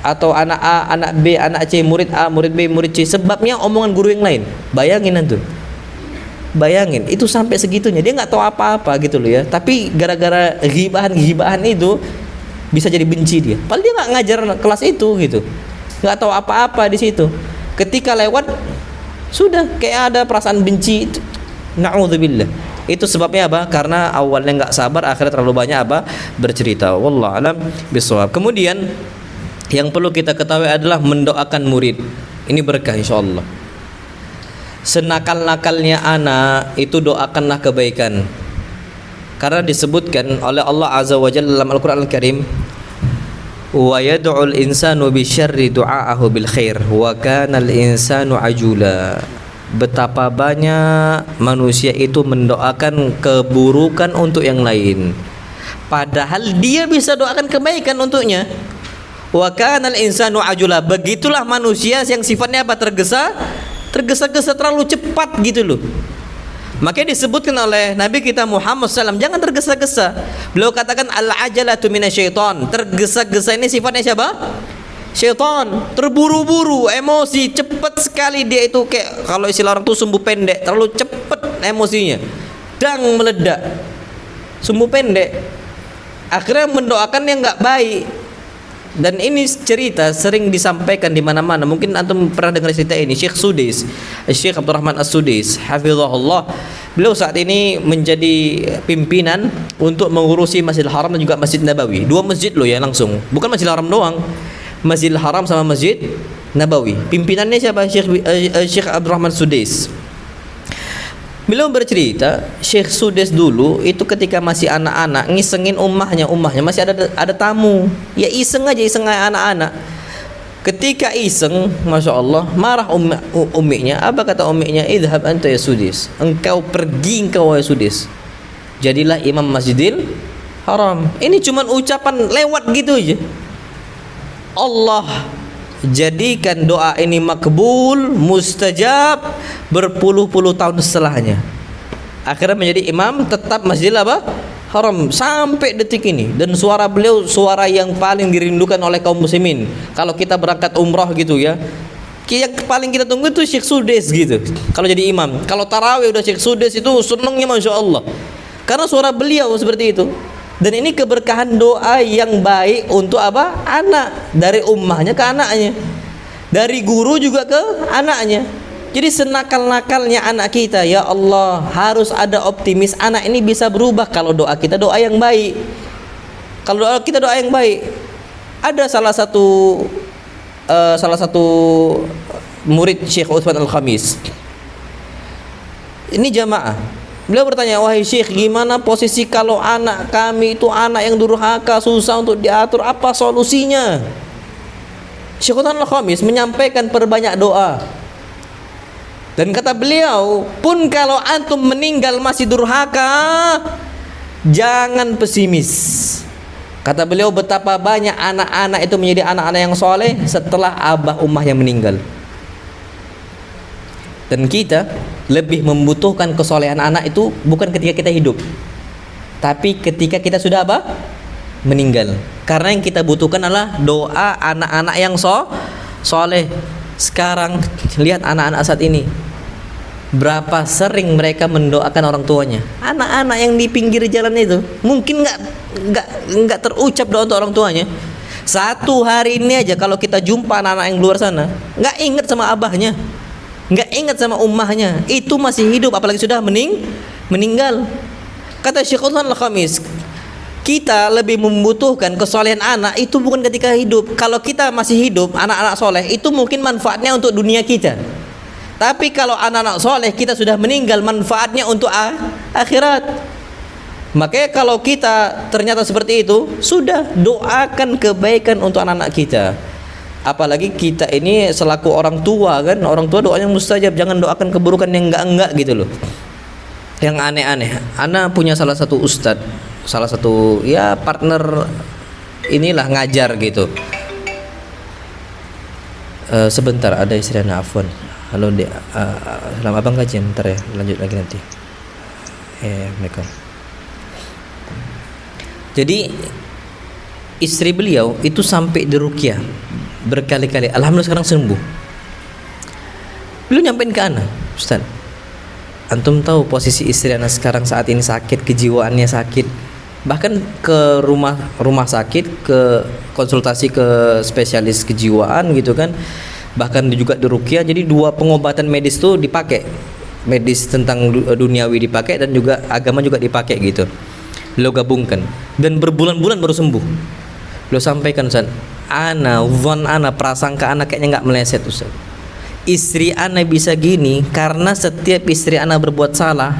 atau anak A, anak B, anak C, murid A, murid B, murid C, sebabnya omongan guru yang lain. Bayangin antum. Bayangin, itu sampai segitunya. Dia nggak tahu apa-apa gitu loh ya. Tapi gara-gara gibahan itu bisa jadi benci dia. Padahal dia nggak ngajar kelas itu gitu. Nggak tahu apa-apa di situ. Ketika lewat sudah kayak ada perasaan benci. Na'udzubillah. Itu sebabnya apa? Karena awalnya nggak sabar, akhirnya terlalu banyak apa? Bercerita. Wallahu alam bishawab. Kemudian yang perlu kita ketahui adalah mendoakan murid. Ini berkah insyaallah. Senakal-nakalnya anak itu doakanlah kebaikan. Karena disebutkan oleh Allah Azza wa Jalla dalam Al-Qur'an Al-Karim, wa yad'ul insanu bisyarri du'aahu bil khair wa kana al-insanu ajula. Betapa banyak manusia itu mendoakan keburukan untuk yang lain, padahal dia bisa doakan kebaikan untuknya. Wa kana al-insanu ajula. Begitulah manusia yang sifatnya apa? Tergesa-gesa terlalu cepat gitu loh. Makanya disebutkan oleh Nabi kita Muhammad SAW, jangan tergesa-gesa. Beliau katakan al-ajalatu minasyaiton. Tergesa-gesa ini sifatnya siapa? Syaitan. Terburu-buru, emosi, cepat sekali dia itu, kayak kalau istilah orang tuh sumbu pendek, terlalu cepat emosinya. Dang meledak. Sumbu pendek. Akhirnya mendoakan yang enggak baik. Dan ini cerita sering disampaikan di mana-mana. Mungkin antum pernah dengar cerita ini. Syekh Sudais, Syekh Abdurrahman As-Sudais, hafizahullah. Beliau saat ini menjadi pimpinan untuk mengurusi Masjidil Haram dan juga Masjid Nabawi. Dua masjid loh ya langsung. Bukan Masjidil Haram doang. Masjidil Haram sama Masjid Nabawi. Pimpinannya siapa? Syekh Abdurrahman Sudais. Beliau bercerita, Syekh Sudais dulu itu ketika masih anak-anak ngisengin umahnya masih ada tamu. Ya iseng anak-anak. Ketika iseng, masya Allah, marah umminya. Apa kata umminya? Idhab anta ya Sudais. Engkau pergi ya Sudais. Jadilah imam Masjidil Haram. Ini cuman ucapan lewat gitu aja. Allah jadikan doa ini makbul, mustajab berpuluh-puluh tahun setelahnya. Akhirnya menjadi imam tetap Masjidil apa? Haram sampai detik ini. Dan suara beliau suara yang paling dirindukan oleh kaum muslimin. Kalau kita berangkat umrah gitu ya, yang paling kita tunggu itu Syekh Sudais gitu. Kalau jadi imam, kalau tarawih udah Syekh Sudais itu senengnya masya Allah. Karena suara beliau seperti itu. Dan ini keberkahan doa yang baik untuk apa? Anak. Dari ummahnya ke anaknya, dari guru juga ke anaknya. Jadi senakal-nakalnya anak kita, ya Allah, harus ada optimis anak ini bisa berubah kalau doa kita doa yang baik. Kalau doa kita doa yang baik. Ada salah satu murid Syekh Utsman Al-Khamis. Ini jamaah. Beliau bertanya, wahai Syekh, gimana posisi kalau anak kami itu anak yang durhaka, susah untuk diatur, apa solusinya? Syekh Utsman Al-Khamis menyampaikan perbanyak doa. Dan kata beliau, pun kalau antum meninggal masih durhaka, jangan pesimis. Kata beliau, betapa banyak anak-anak itu menjadi anak-anak yang soleh setelah abah ummahnya meninggal. Dan kita lebih membutuhkan kesolehan anak itu bukan ketika kita hidup, tapi ketika kita sudah apa? Meninggal. Karena yang kita butuhkan adalah doa anak-anak yang soleh. Sekarang lihat anak-anak saat ini, berapa sering mereka mendoakan orang tuanya. Anak-anak yang di pinggir jalan itu mungkin nggak terucap doa untuk orang tuanya. Satu hari ini aja kalau kita jumpa anak-anak yang luar sana, nggak ingat sama abahnya, nggak ingat sama ummahnya, itu masih hidup, apalagi sudah meninggal. Kata Syekhul Al-Khamis, kita lebih membutuhkan kesolehan anak itu bukan ketika hidup. Kalau kita masih hidup, anak-anak soleh itu mungkin manfaatnya untuk dunia kita. Tapi kalau anak-anak soleh kita sudah meninggal, manfaatnya untuk akhirat. Makanya kalau kita ternyata seperti itu, sudah doakan kebaikan untuk anak-anak kita. Apalagi kita ini selaku orang tua kan, orang tua doanya mustajab. Jangan doakan keburukan yang enggak gitu loh, yang aneh-aneh. Ana punya salah satu ustadz, salah satu ya partner inilah ngajar gitu. Sebentar, ada istri Ana, afwan. Halo dek, selamat abang kajian, ntar ya, lanjut lagi nanti. Mereka. Jadi istri beliau itu sampai diruqyah berkali-kali, alhamdulillah sekarang sembuh. Beliau nyampein ke ana, Ustaz, antum tahu posisi istri ana sekarang saat ini sakit, kejiwaannya sakit, bahkan ke rumah sakit, ke konsultasi ke spesialis kejiwaan gitu kan, bahkan juga diruqyah. Jadi dua pengobatan medis tuh dipakai, medis tentang duniawi dipakai dan juga agama juga dipakai gitu. Beliau gabungkan dan berbulan-bulan baru sembuh. Beliau sampaikan, Ustaz, ana prasangka ana kayaknya nggak meleset, Ustaz. Istri ana bisa gini karena setiap istri ana berbuat salah,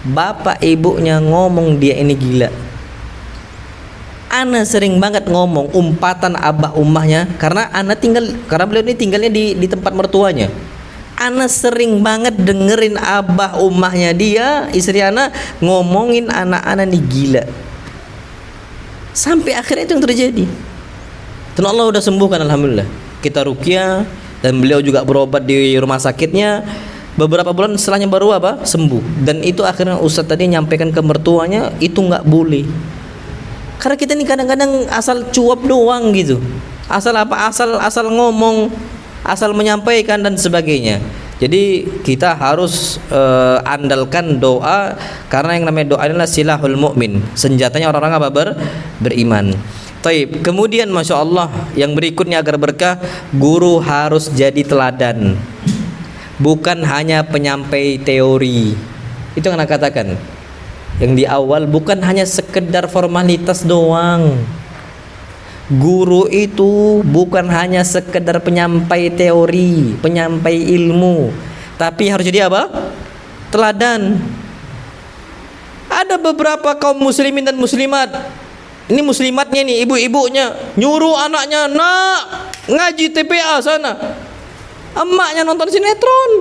bapak ibunya ngomong dia ini gila. Ana sering banget ngomong umpatan abah ummahnya karena beliau ini tinggalnya di tempat mertuanya. Ana sering banget dengerin abah ummahnya dia, istri ana ngomongin anak-anak nih gila. Sampai akhirnya itu yang terjadi. Dan Allah udah sembuhkan, alhamdulillah. Kita ruqyah dan beliau juga berobat di rumah sakitnya. Beberapa bulan setelahnya baru sembuh. Dan itu akhirnya Ustadz tadi nyampaikan ke mertuanya, itu nggak boleh. Karena kita ini kadang-kadang asal cuap doang gitu. Asal ngomong, asal menyampaikan dan sebagainya. Jadi kita harus andalkan doa, karena yang namanya doa adalah silahul mu'min, senjatanya orang-orang beriman. Taib. Kemudian masya Allah, yang berikutnya agar berkah, guru harus jadi teladan, bukan hanya penyampai teori. Itu yang anak katakan yang di awal, bukan hanya sekedar formalitas doang. Guru itu bukan hanya sekedar penyampai teori, penyampai ilmu, tapi harus jadi apa? Teladan. Ada beberapa kaum muslimin dan muslimat, ini muslimatnya nih, ibu-ibunya nyuruh anaknya, nak ngaji TPA sana, emaknya nonton sinetron.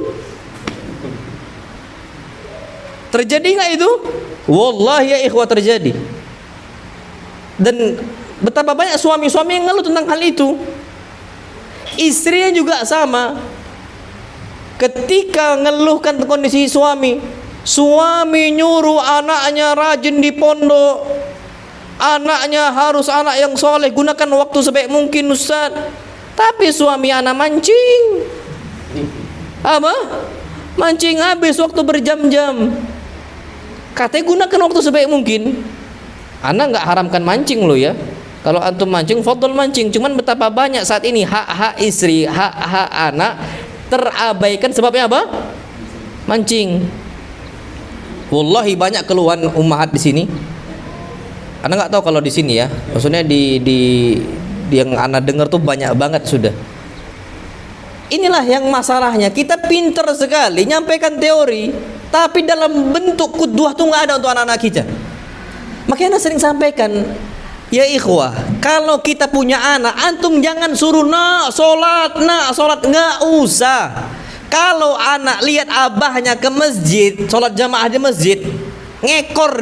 Terjadi nggak itu? Wallahi ya ikhwah, terjadi. Dan betapa banyak suami-suami yang ngeluh tentang hal itu. Istrinya juga sama. Ketika ngeluhkan kondisi suami nyuruh anaknya rajin di pondok, anaknya harus anak yang soleh, gunakan waktu sebaik mungkin, Ustaz. Tapi suami anak mancing. Apa? Mancing habis waktu berjam-jam. Katanya gunakan waktu sebaik mungkin. Anak nggak haramkan mancing loh ya. Kalau antum mancing, fadhol mancing. Cuman betapa banyak saat ini hak-hak istri, hak-hak anak terabaikan sebabnya apa? Mancing. Wallahi banyak keluhan ummahat di sini. Anak nggak tahu kalau di sini ya. Maksudnya di yang anak dengar tuh banyak banget sudah. Inilah yang masalahnya. Kita pinter sekali nyampaikan teori, tapi dalam bentuk qudwah tuh nggak ada untuk anak-anak kita. Makanya anak sering sampaikan, ya ikhwah, kalau kita punya anak, antum jangan suruh nak sholat, nggak usah. Kalau anak lihat abahnya ke masjid, sholat jamaah di masjid, ngekor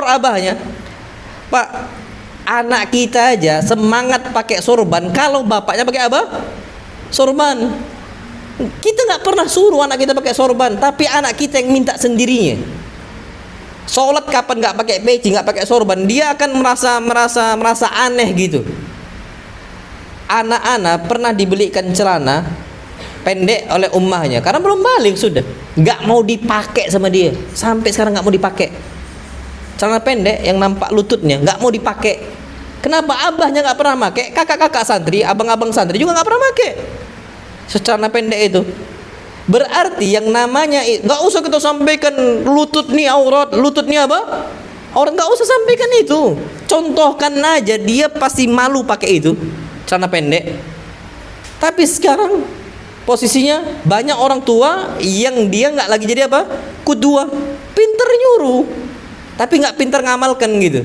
abahnya. Pak, anak kita aja semangat pakai sorban kalau bapaknya pakai apa? Sorban. Kita nggak pernah suruh anak kita pakai sorban, tapi anak kita yang minta sendirinya. Sholat kapan nggak pakai peci, nggak pakai sorban, dia akan merasa aneh gitu. Anak-anak pernah dibelikan celana pendek oleh ummahnya karena belum balik sudah, nggak mau dipakai sama dia, sampai sekarang nggak mau dipakai. Celana pendek yang nampak lututnya nggak mau dipakai. Kenapa? Abahnya nggak pernah pakai, kakak-kakak santri, abang-abang santri juga nggak pernah pakai celana pendek itu. Berarti yang namanya nggak usah kita sampaikan lutut nih aurat, lutut nih apa? Orang nggak usah sampaikan itu. Contohkan aja, dia pasti malu pakai itu celana pendek. Tapi sekarang posisinya banyak orang tua yang dia nggak lagi jadi apa? Kudua, pinter nyuruh, tapi nggak pinter ngamalkan gitu.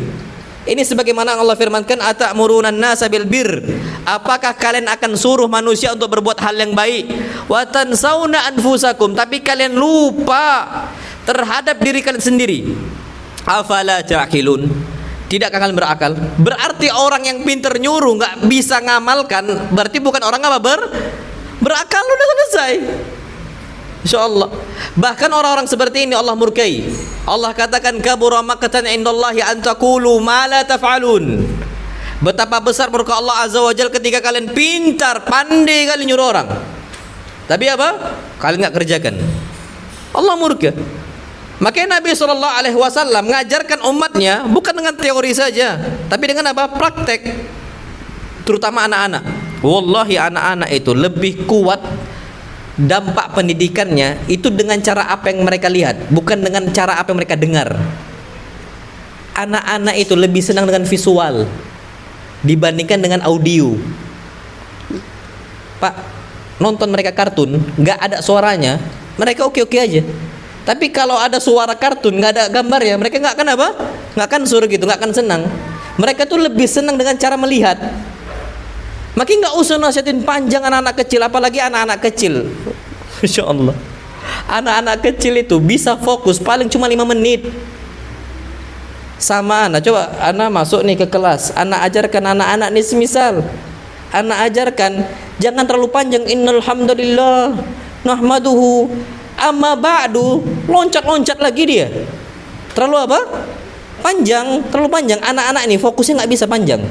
Ini sebagaimana Allah firmankan, atamuruna an-nasa bil bir. Apakah kalian akan suruh manusia untuk berbuat hal yang baik? Wa tansawna anfusakum, tapi kalian lupa terhadap diri kalian sendiri. Afala ta'qilun? Tidakkah kalian berakal? Berarti orang yang pinter nyuruh nggak bisa ngamalkan, berarti bukan orang apa berakal, udah selesai. Insyaallah. Bahkan orang-orang seperti ini Allah murkai. Allah katakan kabura maqtan indallahi an taqulu ma la taf'alun. Betapa besar murka Allah Azza wa Jalla ketika kalian pintar, pandai kalian nyuruh orang, tapi apa? Kalian nggak kerjakan. Allah murka. Makanya Nabi SAW mengajarkan umatnya bukan dengan teori saja, tapi dengan apa? Praktek. Terutama anak-anak. Wallahi anak-anak itu lebih kuat dampak pendidikannya itu dengan cara apa yang mereka lihat, bukan dengan cara apa yang mereka dengar. Anak-anak itu lebih senang dengan visual dibandingkan dengan audio. Pak, nonton mereka kartun nggak ada suaranya, mereka oke-oke aja. Tapi kalau ada suara kartun nggak ada gambarnya, mereka nggak akan apa? Nggak akan suruh gitu, nggak akan senang. Mereka tuh lebih senang dengan cara melihat. Makin nggak usah nasihatin panjang anak-anak kecil, apalagi anak-anak kecil. Masya Allah, anak-anak kecil itu bisa fokus paling cuma 5 menit sama anak. Coba anak masuk nih ke kelas, anak ajarkan anak-anak nih, semisal anak ajarkan jangan terlalu panjang, innal hamdalillah nahmaduhu amma ba'du, loncat-loncat lagi dia. Terlalu apa? Panjang, terlalu panjang. Anak-anak ini fokusnya nggak bisa panjang,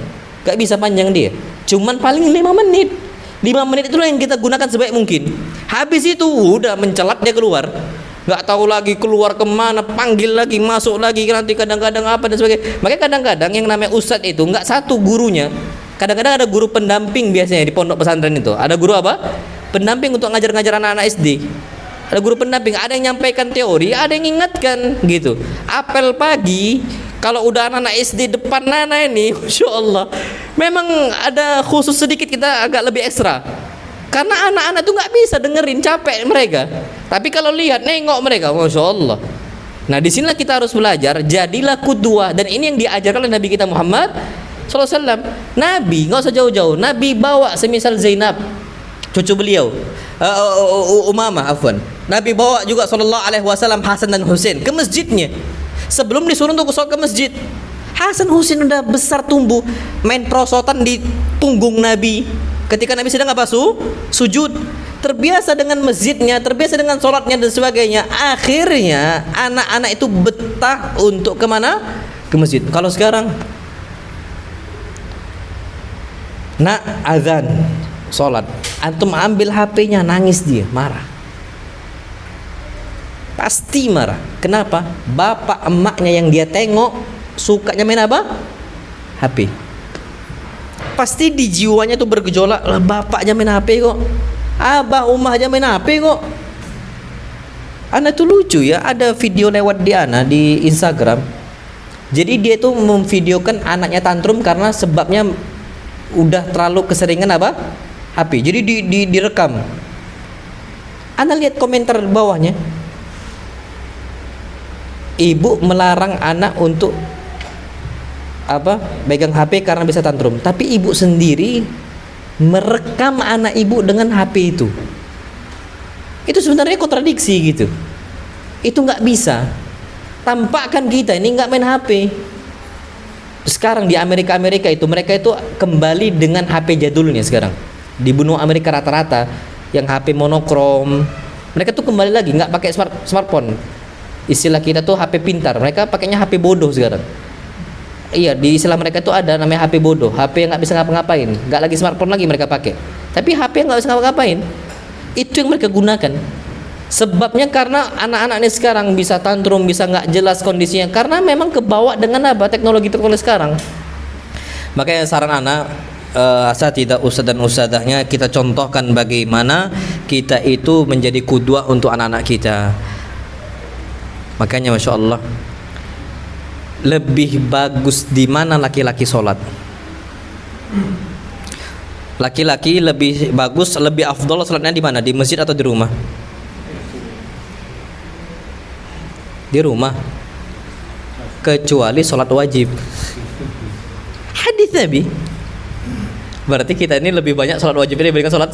nggak bisa panjang dia. Cuman paling 5 menit. 5 menit itulah yang kita gunakan sebaik mungkin. Habis itu udah mencelat dia keluar. Nggak tahu lagi keluar kemana, panggil lagi, masuk lagi, nanti kadang-kadang apa dan sebagainya. Makanya kadang-kadang yang namanya ustadz itu nggak satu gurunya. Kadang-kadang ada guru pendamping biasanya di pondok pesantren itu. Ada guru apa? Pendamping untuk ngajar-ngajar anak-anak SD. Ada guru pendamping, ada yang nyampaikan teori, ada yang ingatkan gitu. Apel pagi, kalau udah anak-anak SD depan Nana ini, Masya Allah, memang ada khusus sedikit, kita agak lebih ekstra. Karena anak-anak tuh nggak bisa dengerin, capek mereka. Tapi kalau lihat, nengok mereka, Masya Allah. Nah disinilah kita harus belajar, jadilah qudwah. Dan ini yang diajarkan oleh Nabi kita Muhammad SAW. Nabi, nggak usah jauh-jauh, Nabi bawa semisal Zainab, cucu beliau, Umamah, afwan. Nabi bawa juga SAW Hasan dan Husain ke masjidnya. Sebelum disuruh untuk sholat ke masjid, Hasan Husain udah besar tumbuh, main perosotan di punggung Nabi. Ketika Nabi sedang apa? Sujud. Terbiasa dengan masjidnya, terbiasa dengan sholatnya dan sebagainya. Akhirnya anak-anak itu betah untuk kemana? Ke masjid. Kalau sekarang, nak azan, sholat, antum ambil HP-nya, nangis dia, marah. Pasti marah. Kenapa? Bapak emaknya yang dia tengok sukanya main apa? HP. Pasti di jiwanya tuh bergejolak, lah bapaknya main HP kok, abah umah aja main HP kok. Anak tuh lucu ya, ada video lewat di Ana di Instagram. Jadi dia tuh memvideokan anaknya tantrum karena sebabnya udah terlalu keseringan apa? HP. Jadi direkam. Ana lihat komentar bawahnya. Ibu melarang anak untuk apa? Pegang HP karena bisa tantrum. Tapi ibu sendiri merekam anak ibu dengan HP itu. Itu sebenarnya kontradiksi gitu. Itu nggak bisa. Tampakkan kita ini nggak main HP. Sekarang di Amerika itu mereka itu kembali dengan HP jadulnya sekarang. Di benua Amerika rata-rata yang HP monokrom, mereka tuh kembali lagi nggak pakai smartphone. Istilah kita tuh HP pintar, mereka pakainya HP bodoh sekarang. Iya, di istilah mereka tuh ada namanya HP bodoh, HP yang nggak bisa ngapa-ngapain, nggak lagi smartphone lagi mereka pakai. Tapi HP yang nggak bisa ngapa-ngapain, itu yang mereka gunakan. Sebabnya karena anak-anak ini sekarang bisa tantrum, bisa nggak jelas kondisinya, karena memang kebawa dengan apa, teknologi sekarang. Makanya saran anak, asatidzah, ustadz dan ustadzahnya, kita contohkan bagaimana kita itu menjadi qudwah untuk anak-anak kita. Makanya masya Allah, lebih bagus di mana laki-laki sholat. Laki-laki lebih bagus, lebih afdol sholatnya di mana? Di masjid atau di rumah? Di rumah, kecuali sholat wajib. Hadis Nabi. Berarti kita ini lebih banyak sholat wajib dibandingkan sholat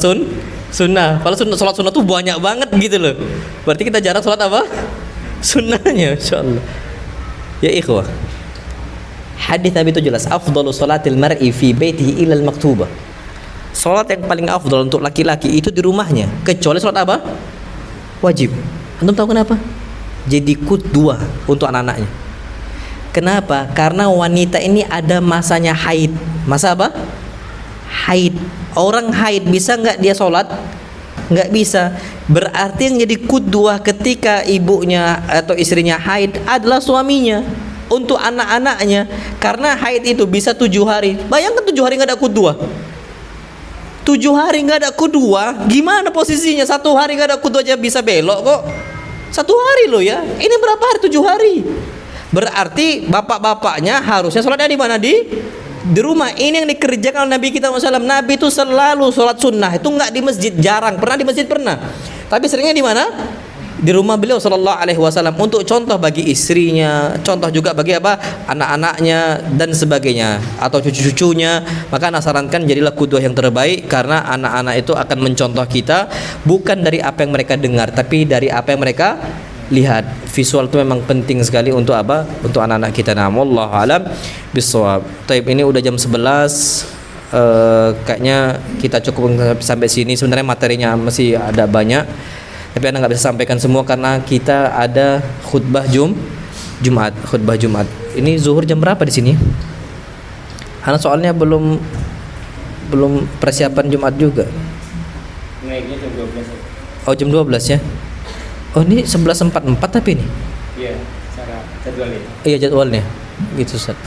sunnah. Kalau sholat sunnah tuh banyak banget gitu loh. Berarti kita jarang sholat apa? Sunnahnya, insyaallah. Ya ikhwah, hadis Nabi itu jelas, afdalu sholatil mar'i fi baitihi ilal maktubah. Sholat yang paling afdal untuk laki-laki itu di rumahnya, kecuali sholat apa? Wajib. Antum tahu kenapa? Jadi qudwah untuk anak-anaknya. Kenapa? Karena wanita ini ada masanya haid. Masa apa? Haid. Orang haid bisa nggak dia sholat? Nggak bisa. Berarti yang jadi qudwah ketika ibunya atau istrinya haid adalah suaminya untuk anak-anaknya. Karena haid itu bisa 7 hari. Bayangkan 7 hari nggak ada qudwah. 7 hari nggak ada qudwah, gimana posisinya? 1 hari nggak ada qudwah aja bisa belok kok. 1 hari loh ya. Ini berapa hari? 7 hari. Berarti bapak-bapaknya harusnya sholatnya di mana? Di rumah. Ini yang dikerjakan oleh Nabi kita SAW. Nabi itu selalu sholat sunnah, itu nggak di masjid, jarang. Pernah di masjid pernah, tapi seringnya di mana? Di rumah beliau Sallallahu Alaihi Wasallam, untuk contoh bagi istrinya, contoh juga bagi apa, anak-anaknya dan sebagainya, atau cucu-cucunya. Maka ana sarankan jadilah qudwah yang terbaik, karena anak-anak itu akan mencontoh kita bukan dari apa yang mereka dengar, tapi dari apa yang mereka lihat. Visual itu memang penting sekali untuk apa? Untuk anak-anak kita. Nah, wallahu alam bisawab. Taib, ini udah jam 11. Kayaknya kita cukup sampai sini. Sebenarnya materinya masih ada banyak, tapi anda nggak bisa sampaikan semua karena kita ada khutbah Jumat. Khutbah Jumat. Ini zuhur jam berapa di sini? Karena soalnya belum persiapan Jumat juga. Naiknya jam 12. Oh, jam 12 ya. Oh, ini 11.44 tapi ini. Iya, secara jadwalnya. Iya, jadwalnya. Gitu, Ustaz.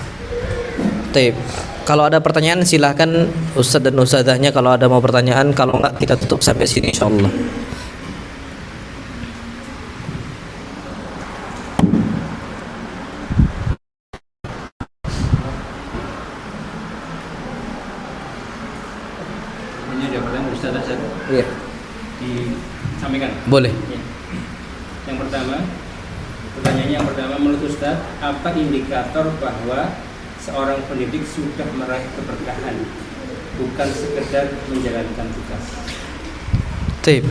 Taib. Kalau ada pertanyaan silahkan Ustaz dan Ustazahnya kalau ada mau pertanyaan, kalau enggak kita tutup sampai sini insyaallah. Ini ada pertanyaan Ustaz. Iya. Disampaikan. Boleh. Ya. Pertanyaannya yang pertama, menurut Ustaz, apa indikator bahwa seorang pendidik sudah meraih keberkahan, bukan sekedar menjalankan tugas? Tip.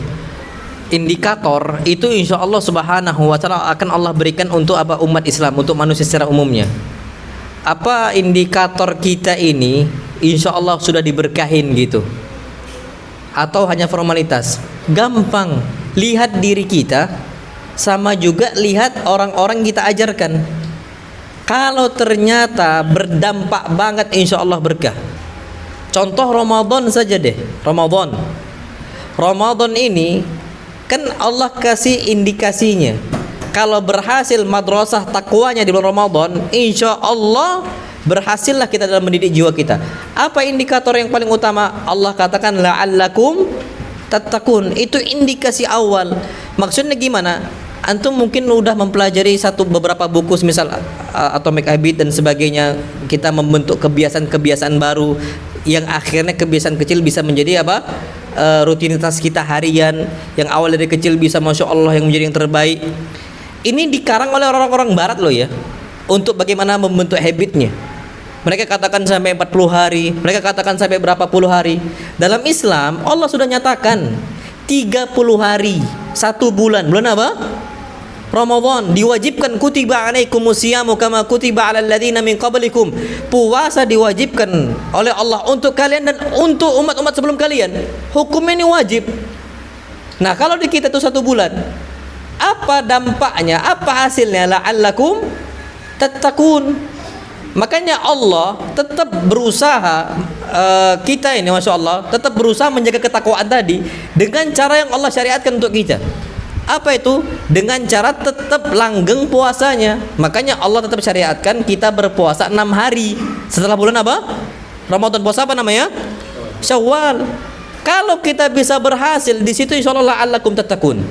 Indikator itu insya Allah subhanahu wa ta'ala akan Allah berikan untuk apa, umat Islam, untuk manusia secara umumnya. Apa indikator kita ini insya Allah sudah diberkahin gitu, atau hanya formalitas? Gampang, lihat diri kita, sama juga lihat orang-orang kita ajarkan. Kalau ternyata berdampak banget, insya Allah berkah. Contoh Ramadan saja deh. Ramadan ini kan Allah kasih indikasinya. Kalau berhasil madrasah takwanya di bulan Ramadan, insya Allah berhasillah kita dalam mendidik jiwa kita. Apa indikator yang paling utama? Allah katakan la'allakum tattaqun. Itu indikasi awal. Maksudnya gimana? Antum mungkin udah mempelajari beberapa buku misal Atomic Habit dan sebagainya. Kita membentuk kebiasaan-kebiasaan baru yang akhirnya kebiasaan kecil bisa menjadi apa? Rutinitas kita harian, yang awal dari kecil bisa masya Allah yang menjadi yang terbaik. Ini dikarang oleh orang-orang barat loh ya, untuk bagaimana membentuk habitnya. Mereka katakan sampai 40 hari, mereka katakan sampai berapa puluh hari. Dalam Islam Allah sudah nyatakan 30 hari, 1 bulan. Bulan apa? Ramadan diwajibkan, kutiba alaikumusyamu kama kutiba alal ladzina min qablikum. Puasa diwajibkan oleh Allah untuk kalian dan untuk umat-umat sebelum kalian. Hukumnya ini wajib. Nah, kalau di kita itu 1 bulan, apa dampaknya? Apa hasilnya? La'allakum tattaqun. Makanya Allah tetap berusaha, kita ini Masya Allah tetap berusaha menjaga ketakwaan tadi dengan cara yang Allah syariatkan untuk kita. Apa itu? Dengan cara tetap langgeng puasanya. Makanya Allah tetap syariatkan kita berpuasa 6 hari setelah bulan apa? Ramadan. Puasa apa namanya? Syawal. Kalau kita bisa berhasil di situ, insya Allah la'allakum tattaqun,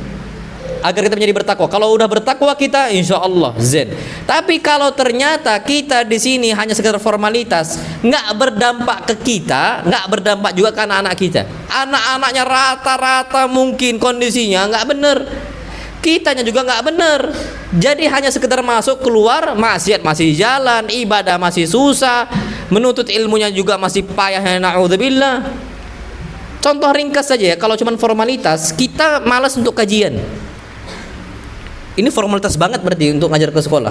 agar kita menjadi bertakwa. Kalau udah bertakwa kita, insya Allah zen. Tapi kalau ternyata kita di sini hanya sekedar formalitas, nggak berdampak ke kita, nggak berdampak juga ke anak-anak kita. Anak-anaknya rata-rata mungkin kondisinya nggak bener, kitanya juga nggak bener. Jadi hanya sekedar masuk keluar, maksiat masih jalan, ibadah masih susah, menuntut ilmunya juga masih payah. Na'udzubillah. Contoh ringkas saja ya, kalau cuman formalitas, kita malas untuk kajian. Ini formalitas banget berarti untuk ngajar ke sekolah.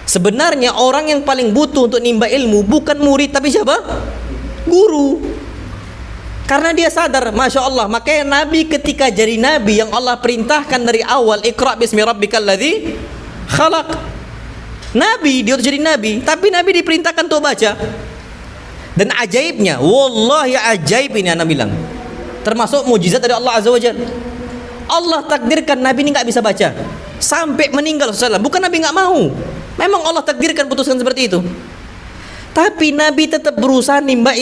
Sebenarnya orang yang paling butuh untuk nimba ilmu bukan murid, tapi siapa? Guru. Karena dia sadar, Masya Allah. Makanya Nabi ketika jadi Nabi yang Allah perintahkan dari awal, Iqra bismi rabbikal ladzi khalaq. Nabi, dia jadi Nabi, tapi Nabi diperintahkan untuk baca. Dan ajaibnya, wallahi ajaib ini anak bilang, termasuk mujizat dari Allah Azza wa Jalla. Allah takdirkan Nabi ini nggak bisa baca sampai meninggal SAW. Bukan Nabi nggak mau, memang Allah takdirkan, putuskan seperti itu. Tapi Nabi tetap berusaha nimba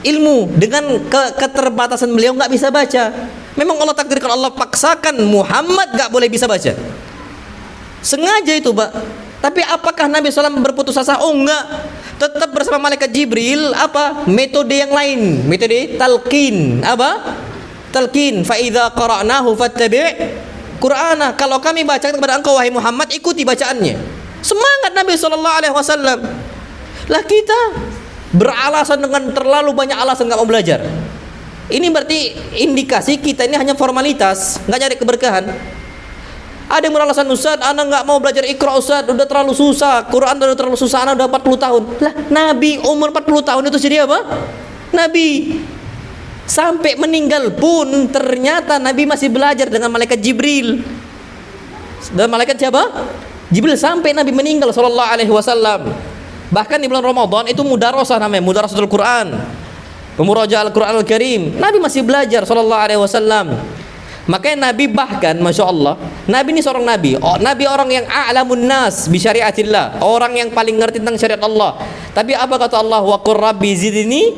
ilmu dengan keterbatasan beliau nggak bisa baca. Memang Allah takdirkan, Allah paksakan Muhammad nggak boleh bisa baca. Sengaja itu, Pak. Tapi apakah Nabi SAW berputus asa? Oh enggak. Tetap bersama malaikat Jibril. Apa? Metode yang lain. Metode talqin. Apa? Talqin. Fa idza qara'nahu fattabi' Qur'ana. Kalau kami bacakan kepada engkau wahai Muhammad, ikuti bacaannya. Semangat Nabi SAW. Lah kita beralasan dengan terlalu banyak alasan nggak mau belajar. Ini berarti indikasi kita ini hanya formalitas, nggak cari keberkahan. Ada yang beralasan, Ustaz, anak nggak mau belajar Iqra, Ustaz, udah terlalu susah, Quran udah terlalu susah, anak udah 40 tahun. Lah, Nabi umur 40 tahun itu jadi apa? Nabi. Sampai meninggal pun ternyata Nabi masih belajar dengan malaikat Jibril. Dan malaikat siapa? Jibril, sampai Nabi meninggal sallallahu alaihi wasallam. Bahkan di bulan Ramadan itu mudarasah namanya, mudarasatul Quran. Pemurajaah Al-Quran Al-Karim. Nabi masih belajar sallallahu alaihi wasallam. Makanya Nabi bahkan, Masya Allah, Nabi ini seorang Nabi. Nabi orang yang a'lamun nas bi syariatillah, orang yang paling ngerti tentang syariat Allah. Tapi apa kata Allah? Wa qur rabbi zidni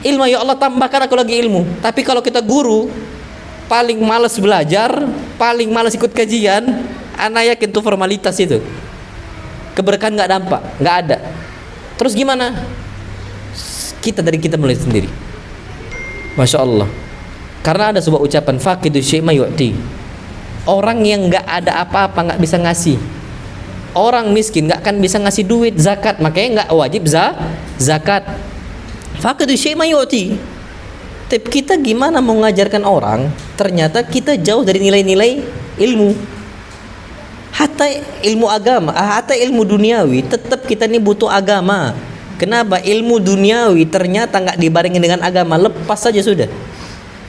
ilma, ya Allah tambahkan aku lagi ilmu. Tapi kalau kita guru, paling malas belajar, paling malas ikut kajian, anak yakin itu formalitas itu. Keberkahan nggak dampak, nggak ada. Terus gimana? Dari kita mulai sendiri. Masya Allah. Karena ada sebuah ucapan, faqidu syai' ma yu'ti. Orang yang nggak ada apa-apa nggak bisa ngasih. Orang miskin nggak akan bisa ngasih duit zakat, makanya nggak wajib zakat. Faqidu syai' ma yu'ti. Tapi kita gimana mau mengajarkan orang? Ternyata kita jauh dari nilai-nilai ilmu. Hatta ilmu agama, hatta ilmu duniawi, tetap kita ini butuh agama. Kenapa? Ilmu duniawi ternyata nggak dibarengin dengan agama, lepas saja sudah.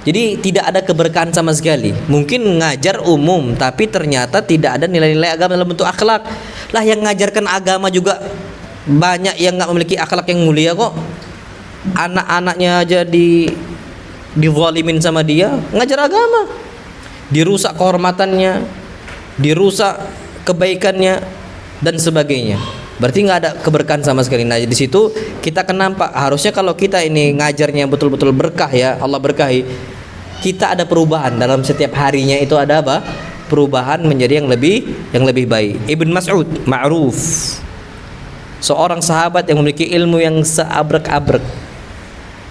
Jadi tidak ada keberkahan sama sekali. Mungkin ngajar umum, tapi ternyata tidak ada nilai-nilai agama dalam bentuk akhlak. Lah yang ngajarkan agama juga banyak yang nggak memiliki akhlak yang mulia kok. Anak-anaknya aja dizalimin sama dia, ngajar agama. Dirusak kehormatannya, dirusak kebaikannya dan sebagainya. Berarti nggak ada keberkahan sama sekali. Nah di situ kita akan nampak, harusnya kalau kita ini ngajarnya betul-betul berkah ya, Allah berkahi, kita ada perubahan dalam setiap harinya. Itu ada apa? Perubahan menjadi yang lebih baik. Ibn Mas'ud ma'ruf, seorang sahabat yang memiliki ilmu yang seabrek-abrek.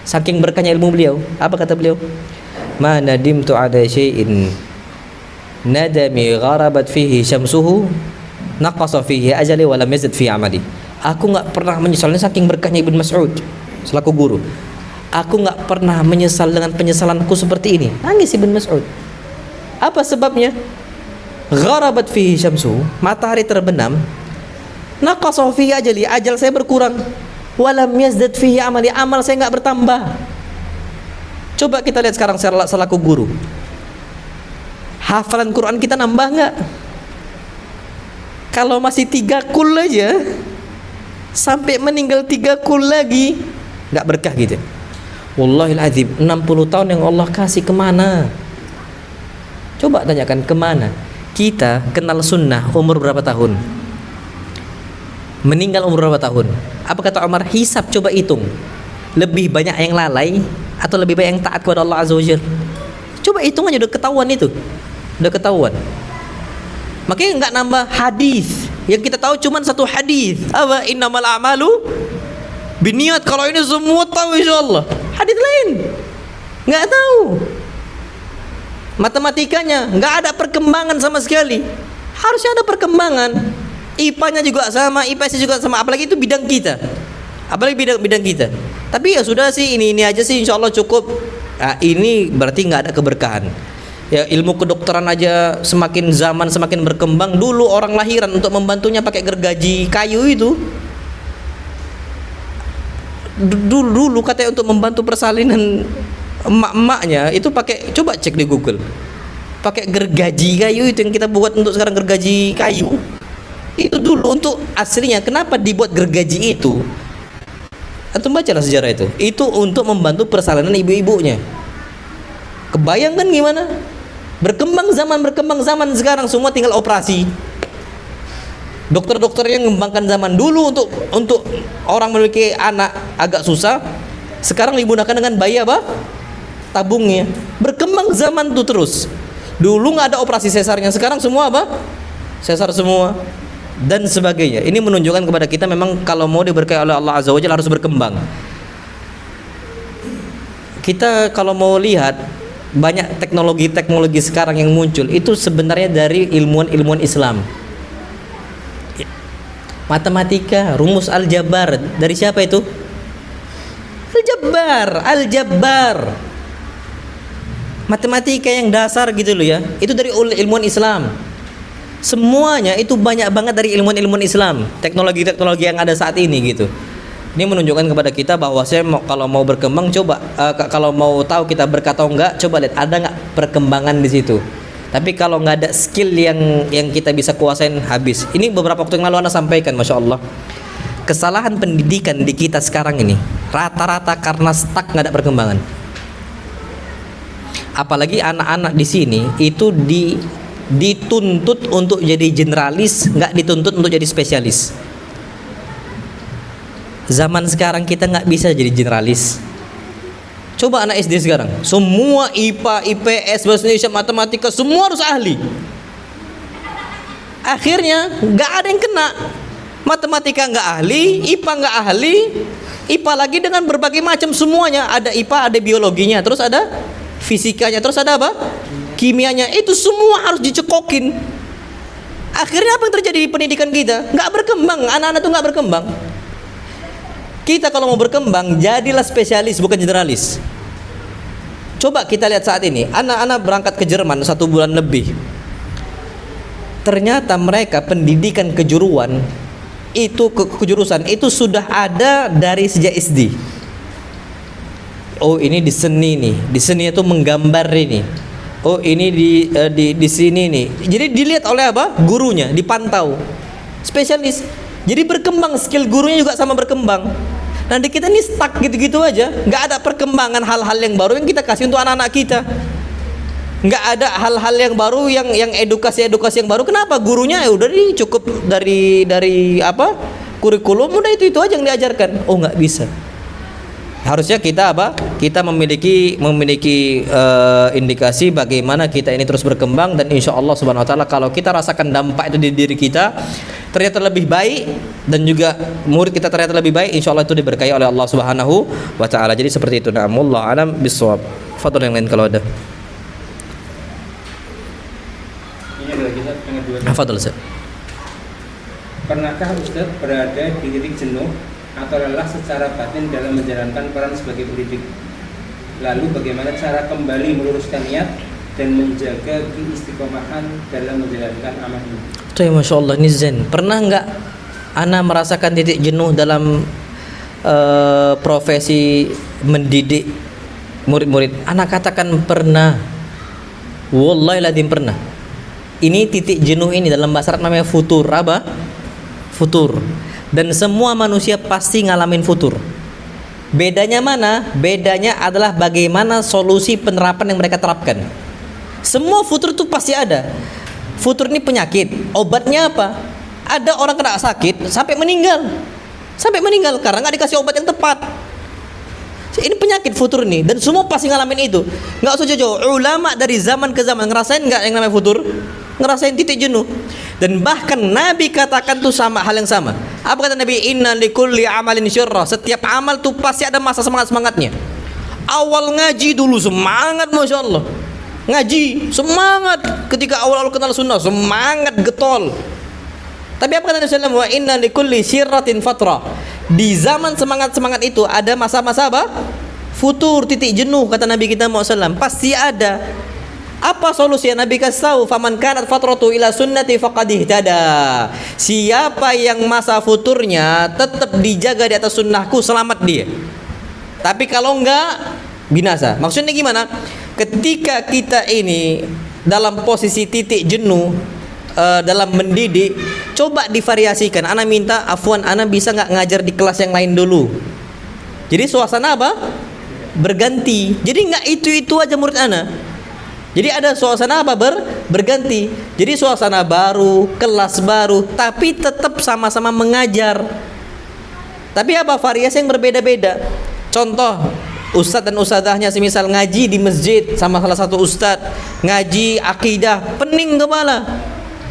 Saking berkahnya ilmu beliau, apa kata beliau? Ma nadimtu ala syai'in nadami gharabat fihi syamsuhu naqasa fihi ajali wa lam yazid fi amali. Aku enggak pernah menyesalnya, saking berkahnya Ibnu Mas'ud selaku guru. Aku enggak pernah menyesal dengan penyesalanku seperti ini. Nangis Ibnu Mas'ud. Apa sebabnya? gharabat fihi syamsu, matahari terbenam, naqasa fihi ajali, ajal saya berkurang, walam yazdad fihi amali, amal saya enggak bertambah. Coba kita lihat sekarang selaku guru, hafalan Quran kita nambah enggak? Kalau masih 3 kul aja, sampai meninggal 3 kul lagi, enggak berkah gitu. Wallahil azim, 60 tahun yang Allah kasih kemana? Coba tanyakan kemana? Kita kenal sunnah umur berapa tahun? Meninggal umur berapa tahun? Apa kata Umar? Hisab, coba hitung. Lebih banyak yang lalai atau lebih banyak yang taat kepada Allah Azza wa Jalla? Coba hitung aja, udah ketahuan itu. Udah ketahuan. Makanya enggak nambah hadis. Yang kita tahu cuma 1 hadis. Apa? Innamal a'malu biniat. Kalau ini semua tahu insyaallah. Hadis lain enggak tahu. Matematikanya nggak ada perkembangan sama sekali. Harusnya ada perkembangan. IPA-nya juga sama, IPS juga sama. Apalagi itu bidang kita. Apalagi bidang kita. Tapi ya sudah sih, ini aja sih insya Allah cukup. Nah, ini berarti nggak ada keberkahan. Ya, ilmu kedokteran aja semakin zaman semakin berkembang. Dulu orang lahiran untuk membantunya pakai gergaji kayu itu. Dulu katanya untuk membantu persalinan emak-emaknya itu pakai, coba cek di Google, pakai gergaji kayu itu yang kita buat untuk sekarang, gergaji kayu itu dulu untuk aslinya. Kenapa dibuat gergaji itu? Antum bacalah sejarah itu untuk membantu persalinan ibu-ibunya. Kebayang kan gimana? Berkembang zaman sekarang semua tinggal operasi. Dokter-dokter yang mengembangkan zaman dulu untuk orang memiliki anak agak susah, sekarang digunakan dengan bayi apa? Tabungnya. Berkembang zaman tuh terus. Dulu nggak ada operasi sesarnya, sekarang semua apa? Sesar semua dan sebagainya. Ini menunjukkan kepada kita memang kalau mau diberkahi oleh Allah Azza wa Jalla harus berkembang. Kita kalau mau lihat banyak teknologi sekarang yang muncul itu sebenarnya dari ilmuwan Islam. Matematika, rumus aljabar dari siapa itu? Al-Jabbar. Matematika yang dasar gitu loh ya. Itu dari ilmuwan Islam. Semuanya itu banyak banget dari ilmuwan Islam. Teknologi yang ada saat ini gitu. Ini menunjukkan kepada kita bahwa kalau mau berkembang coba kalau mau tahu kita berkata enggak, coba lihat ada enggak perkembangan di situ. Tapi kalau nggak ada skill yang kita bisa kuasain, habis. Ini beberapa waktu yang lalu Anda sampaikan, Masya Allah. Kesalahan pendidikan di kita sekarang ini rata-rata karena stuck, nggak ada perkembangan. Apalagi anak-anak di sini itu dituntut untuk jadi generalis, nggak dituntut untuk jadi spesialis. Zaman sekarang kita nggak bisa jadi generalis. Coba anak SD sekarang, semua IPA, IPS, bahasa Indonesia, matematika, semua harus ahli. Akhirnya nggak ada yang kena. Matematika nggak ahli, IPA nggak ahli, IPA lagi dengan berbagai macam semuanya. Ada IPA, ada biologinya, terus ada fisikanya, terus ada apa? Kimianya. Itu semua harus dicekokin. Akhirnya apa yang terjadi di pendidikan kita? Nggak berkembang, anak-anak tuh nggak berkembang. Kita kalau mau berkembang, jadilah spesialis bukan generalis. Coba kita lihat saat ini, anak-anak berangkat ke Jerman 1 bulan lebih. Ternyata mereka pendidikan kejuruan itu kejurusan itu sudah ada dari sejak SD. Oh ini di seni nih, di seni itu menggambar ini. Oh ini di sini nih. Jadi dilihat oleh apa? Gurunya, dipantau. Spesialis. Jadi berkembang, skill gurunya juga sama berkembang. Nanti kita ini stuck gitu-gitu aja, nggak ada perkembangan hal-hal yang baru yang kita kasih untuk anak-anak kita. Nggak ada hal-hal yang baru, yang edukasi yang baru. Kenapa? Gurunya ya udah cukup dari apa? Kurikulum udah itu aja yang diajarkan. Oh nggak bisa. Harusnya kita apa? Kita memiliki indikasi bagaimana kita ini terus berkembang, dan insya Allah Subhanahu Wa Taala kalau kita rasakan dampak itu di diri kita ternyata lebih baik, dan juga murid kita ternyata lebih baik, insya Allah itu diberkahi oleh Allah Subhanahu Wa Taala. Jadi seperti itu. Na'amullah alam bisawab. Fadhil yang lain kalau ada. Ini adalah kisah yang kedua. Fadhil Ustaz. Pernahkah Ustaz berada di titik jenuh atau lelah secara batin dalam menjalankan peran sebagai pendidik? Lalu bagaimana cara kembali meluruskan niat dan menjaga keistiqomahan dalam menjalankan amal ini. Tuh, Masya Allah, ini zen. Pernah nggak ana merasakan titik jenuh dalam profesi mendidik murid-murid? Ana katakan pernah. Wallahi lazim pernah. Ini titik jenuh ini dalam bahasa Arab namanya futur. Apa? Futur. Dan semua manusia pasti ngalamin futur. Bedanya mana? Bedanya adalah bagaimana solusi penerapan yang mereka terapkan. Semua futur itu pasti ada. Futur ini penyakit. Obatnya apa? Ada orang kena sakit sampai meninggal. Sampai meninggal karena nggak dikasih obat yang tepat. Ini penyakit futur ini, dan semua pasti ngalamin itu. Nggak usah jauh-jauh. Ulama dari zaman ke zaman ngerasain nggak yang namanya futur? Ngerasain titik jenuh. Dan bahkan Nabi katakan tuh sama hal yang sama. Apa kata Nabi? Inna likulli amalin syurra. Setiap amal tuh pasti ada masa semangat-semangatnya. Awal ngaji dulu semangat, Masya Allah. Ngaji semangat. Ketika awal-awal kenal sunnah semangat getol. Tapi apa kata Nabi SAW? Wa inna likulli syirratin fatra. Di zaman semangat-semangat itu ada masa-masa apa? Futur, titik jenuh, kata Nabi kita SAW. Pasti ada. Apa solusinya? Nabi kasih tahu, faman kanat fatratu ila sunnati faqad ihtada. Siapa yang masa futurnya tetap dijaga di atas sunnahku, selamat dia. Tapi kalau enggak, binasa. Maksudnya gimana? Ketika kita ini dalam posisi titik jenuh, dalam mendidik, coba divariasikan. Ana minta afwan, ana bisa nggak ngajar di kelas yang lain dulu. Jadi suasana apa? Berganti. Jadi nggak itu aja murid ana. Jadi ada suasana apa? Berganti. Jadi suasana baru, kelas baru, tapi tetap sama-sama mengajar. Tapi apa? Variasi yang berbeda-beda. Contoh, ustadz dan ustadzahnya semisal ngaji di masjid sama salah satu ustadz, ngaji akidah, pening kepala.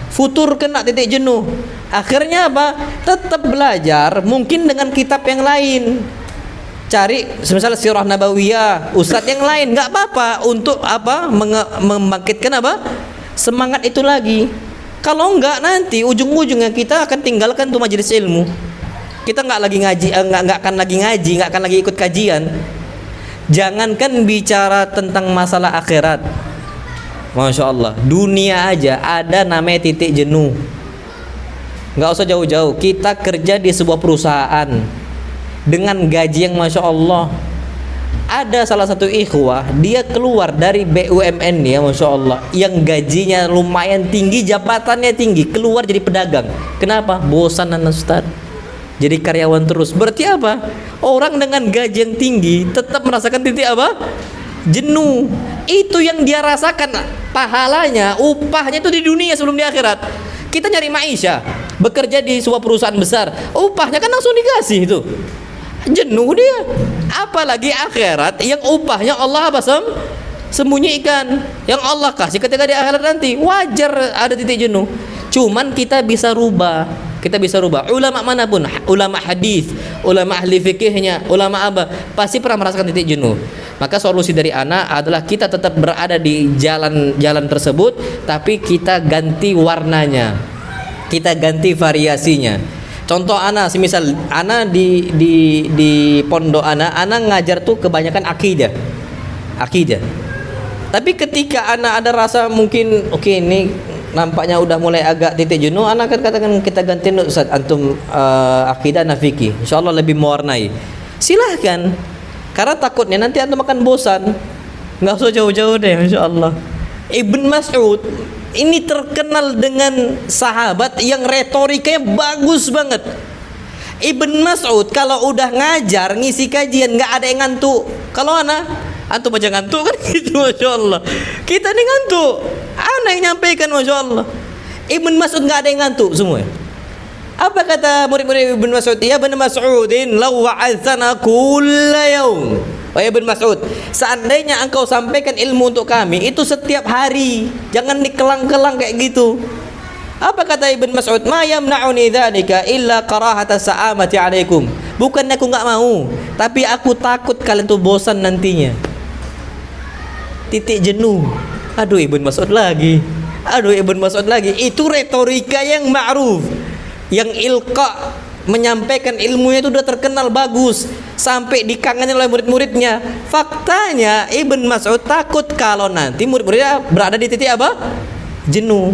Futur kena titik jenuh. Akhirnya apa? Tetap belajar, mungkin dengan kitab yang lain. Cari semisal Sirah Nabawiyah, ustadz yang lain, nggak apa-apa, untuk apa? Membangkitkan apa? Semangat itu lagi. Kalau enggak, nanti ujung-ujungnya kita akan tinggalkan tuh majelis ilmu. Kita nggak lagi ngaji, nggak akan lagi ngaji, nggak akan lagi ikut kajian. Jangankan bicara tentang masalah akhirat, Masya Allah, dunia aja ada namanya titik jenuh. Nggak usah jauh-jauh. Kita kerja di sebuah perusahaan dengan gaji yang Masya Allah. Ada salah satu ikhwah, dia keluar dari BUMN ya, Masya Allah, yang gajinya lumayan tinggi, jabatannya tinggi, keluar jadi pedagang. Kenapa? Bosan Ustaz, jadi karyawan terus. Berarti apa? Orang dengan gaji yang tinggi tetap merasakan titik apa? Jenuh. Itu yang dia rasakan, pahalanya, upahnya itu di dunia sebelum di akhirat. Kita nyari maisha, bekerja di sebuah perusahaan besar, upahnya kan langsung dikasih itu. Jenuh dia. Apalagi akhirat yang upahnya Allah apa sembunyikan, yang Allah kasih ketika di akhirat nanti. Wajar ada titik jenuh. Cuman kita bisa rubah. Kita bisa rubah. Ulama manapun, ulama hadis, ulama ahli fikihnya, ulama apa, pasti pernah merasakan titik jenuh. Maka solusi dari anak adalah kita tetap berada di jalan tersebut, tapi kita ganti warnanya, kita ganti variasinya. Contoh anak, semisal anak di pondok anak ngajar tuh kebanyakan akidah. Tapi ketika anak ada rasa mungkin ini nampaknya udah mulai agak titik jenuh, anak akan katakan kita ganti Ustaz, antum akidah nafiki, insyaallah lebih mewarnai. Silahkan, karena takutnya nanti antum akan bosan. Nggak usah jauh-jauh deh, insyaallah. Ibn Mas'ud ini terkenal dengan sahabat yang retorikanya bagus banget. Ibn Mas'ud kalau udah ngajar ngisi kajian nggak ada yang ngantuk. Kalau antum aja ngantuk kan gitu, Masya Allah. Kita nih ngantuk, anak yang nyampaikan, Masya Allah. Ibn Mas'ud nggak ada yang ngantuk semua. Apa kata murid-murid Ibn Mas'ud? Ya Ibn Mas'udin law wa'adzana kulla yaum. Wahai Ibn Mas'ud, seandainya engkau sampaikan ilmu untuk kami itu setiap hari, jangan dikelang-kelang kayak gitu. Apa kata Ibn Mas'ud? Ma yamna'uni dzalika illa karahata sa'amati 'alaikum. Bukannya aku enggak mau, tapi aku takut kalian tuh bosan nantinya. Titik jenuh. Aduh Ibn Mas'ud lagi. Itu retorika yang ma'ruf, yang ilqa menyampaikan ilmunya itu udah terkenal bagus sampai dikangeni oleh murid-muridnya. Faktanya Ibn Mas'ud takut kalau nanti murid-muridnya berada di titik apa? Jenuh.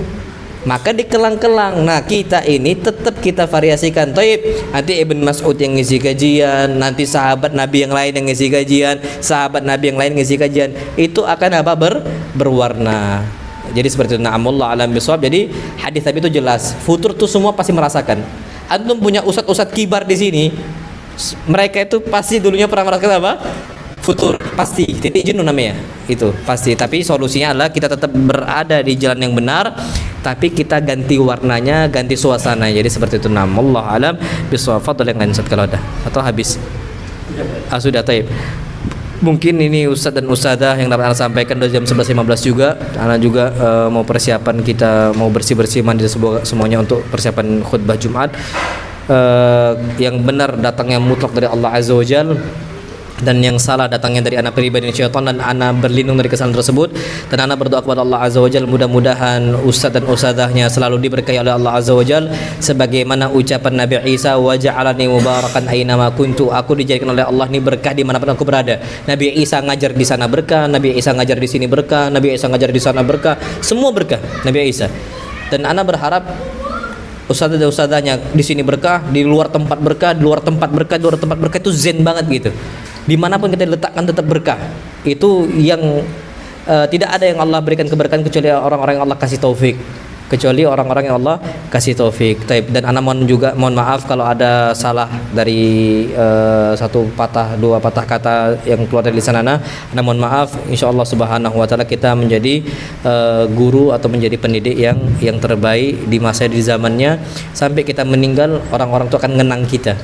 Maka dikelang-kelang. Nah, kita ini tetap kita variasikan. Taib, nanti Ibn Mas'ud yang ngisi kajian, nanti sahabat Nabi yang lain yang ngisi kajian, sahabat Nabi yang lain ngisi kajian. Itu akan apa? Berwarna. Jadi seperti itu. Na'amullah alam bisawab. Jadi hadis Nabi itu jelas. Futur tuh semua pasti merasakan. Antum punya ustadz-ustadz kibar di sini, mereka itu pasti dulunya pernah merasakan apa? Futur, pasti. Titik jenuh namanya. Itu pasti. Tapi solusinya adalah kita tetap berada di jalan yang benar, tapi kita ganti warnanya, ganti suasana. Jadi seperti itu. Na'amullah alam bisawab. Fadhal yang lain kalau ada atau habis? Sudah, taib. Mungkin ini ustadz dan ustadzah yang dapat Anda sampaikan. Udah jam 11.15 juga. Anda juga mau persiapan, kita mau bersih-bersih mandi semuanya untuk persiapan khutbah Jumat. Yang benar datangnya mutlak dari Allah Azza wa Jalla, dan yang salah datangnya dari anak pribadi dan syaitan, dan ana berlindung dari kesalahan tersebut. Dan ana berdoa kepada Allah Azza wa Jalla, mudah-mudahan ustaz dan ustazahnya selalu diberkahi oleh Allah Azza wa Jalla, sebagaimana ucapan Nabi Isa, wa ja'alani mubarakan aina ma kuntu, aku dijadikan oleh Allah ini berkah dimanapun aku berada. Nabi Isa ngajar di sana berkah, Nabi Isa ngajar di sini berkah, Nabi Isa ngajar di sana berkah, semua berkah Nabi Isa. Dan ana berharap ustaz dan ustazahnya di sini berkah, di luar tempat berkah, di luar tempat berkah, di luar tempat berkah, itu zen banget gitu. Dimanapun kita diletakkan tetap berkah. Itu yang tidak ada yang Allah berikan keberkahan kecuali orang-orang yang Allah kasih taufik, kecuali orang-orang yang Allah kasih taufik. Dan ana mohon maaf kalau ada salah dari satu patah dua patah kata yang keluar dari lisan ana mohon maaf. Insyaallah subhanahu wa taala kita menjadi guru atau menjadi pendidik yang terbaik di masa di zamannya, sampai kita meninggal orang-orang itu akan mengenang kita.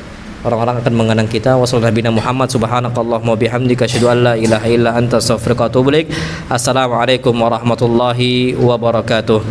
Orang-orang akan mengenang kita. Wassalamualaikum Muhammad subhanakallahumma bihamdika asyhadu an la ilaha illa anta astaghfiruka wa atubu ilaik. Assalamualaikum warahmatullahi wabarakatuh.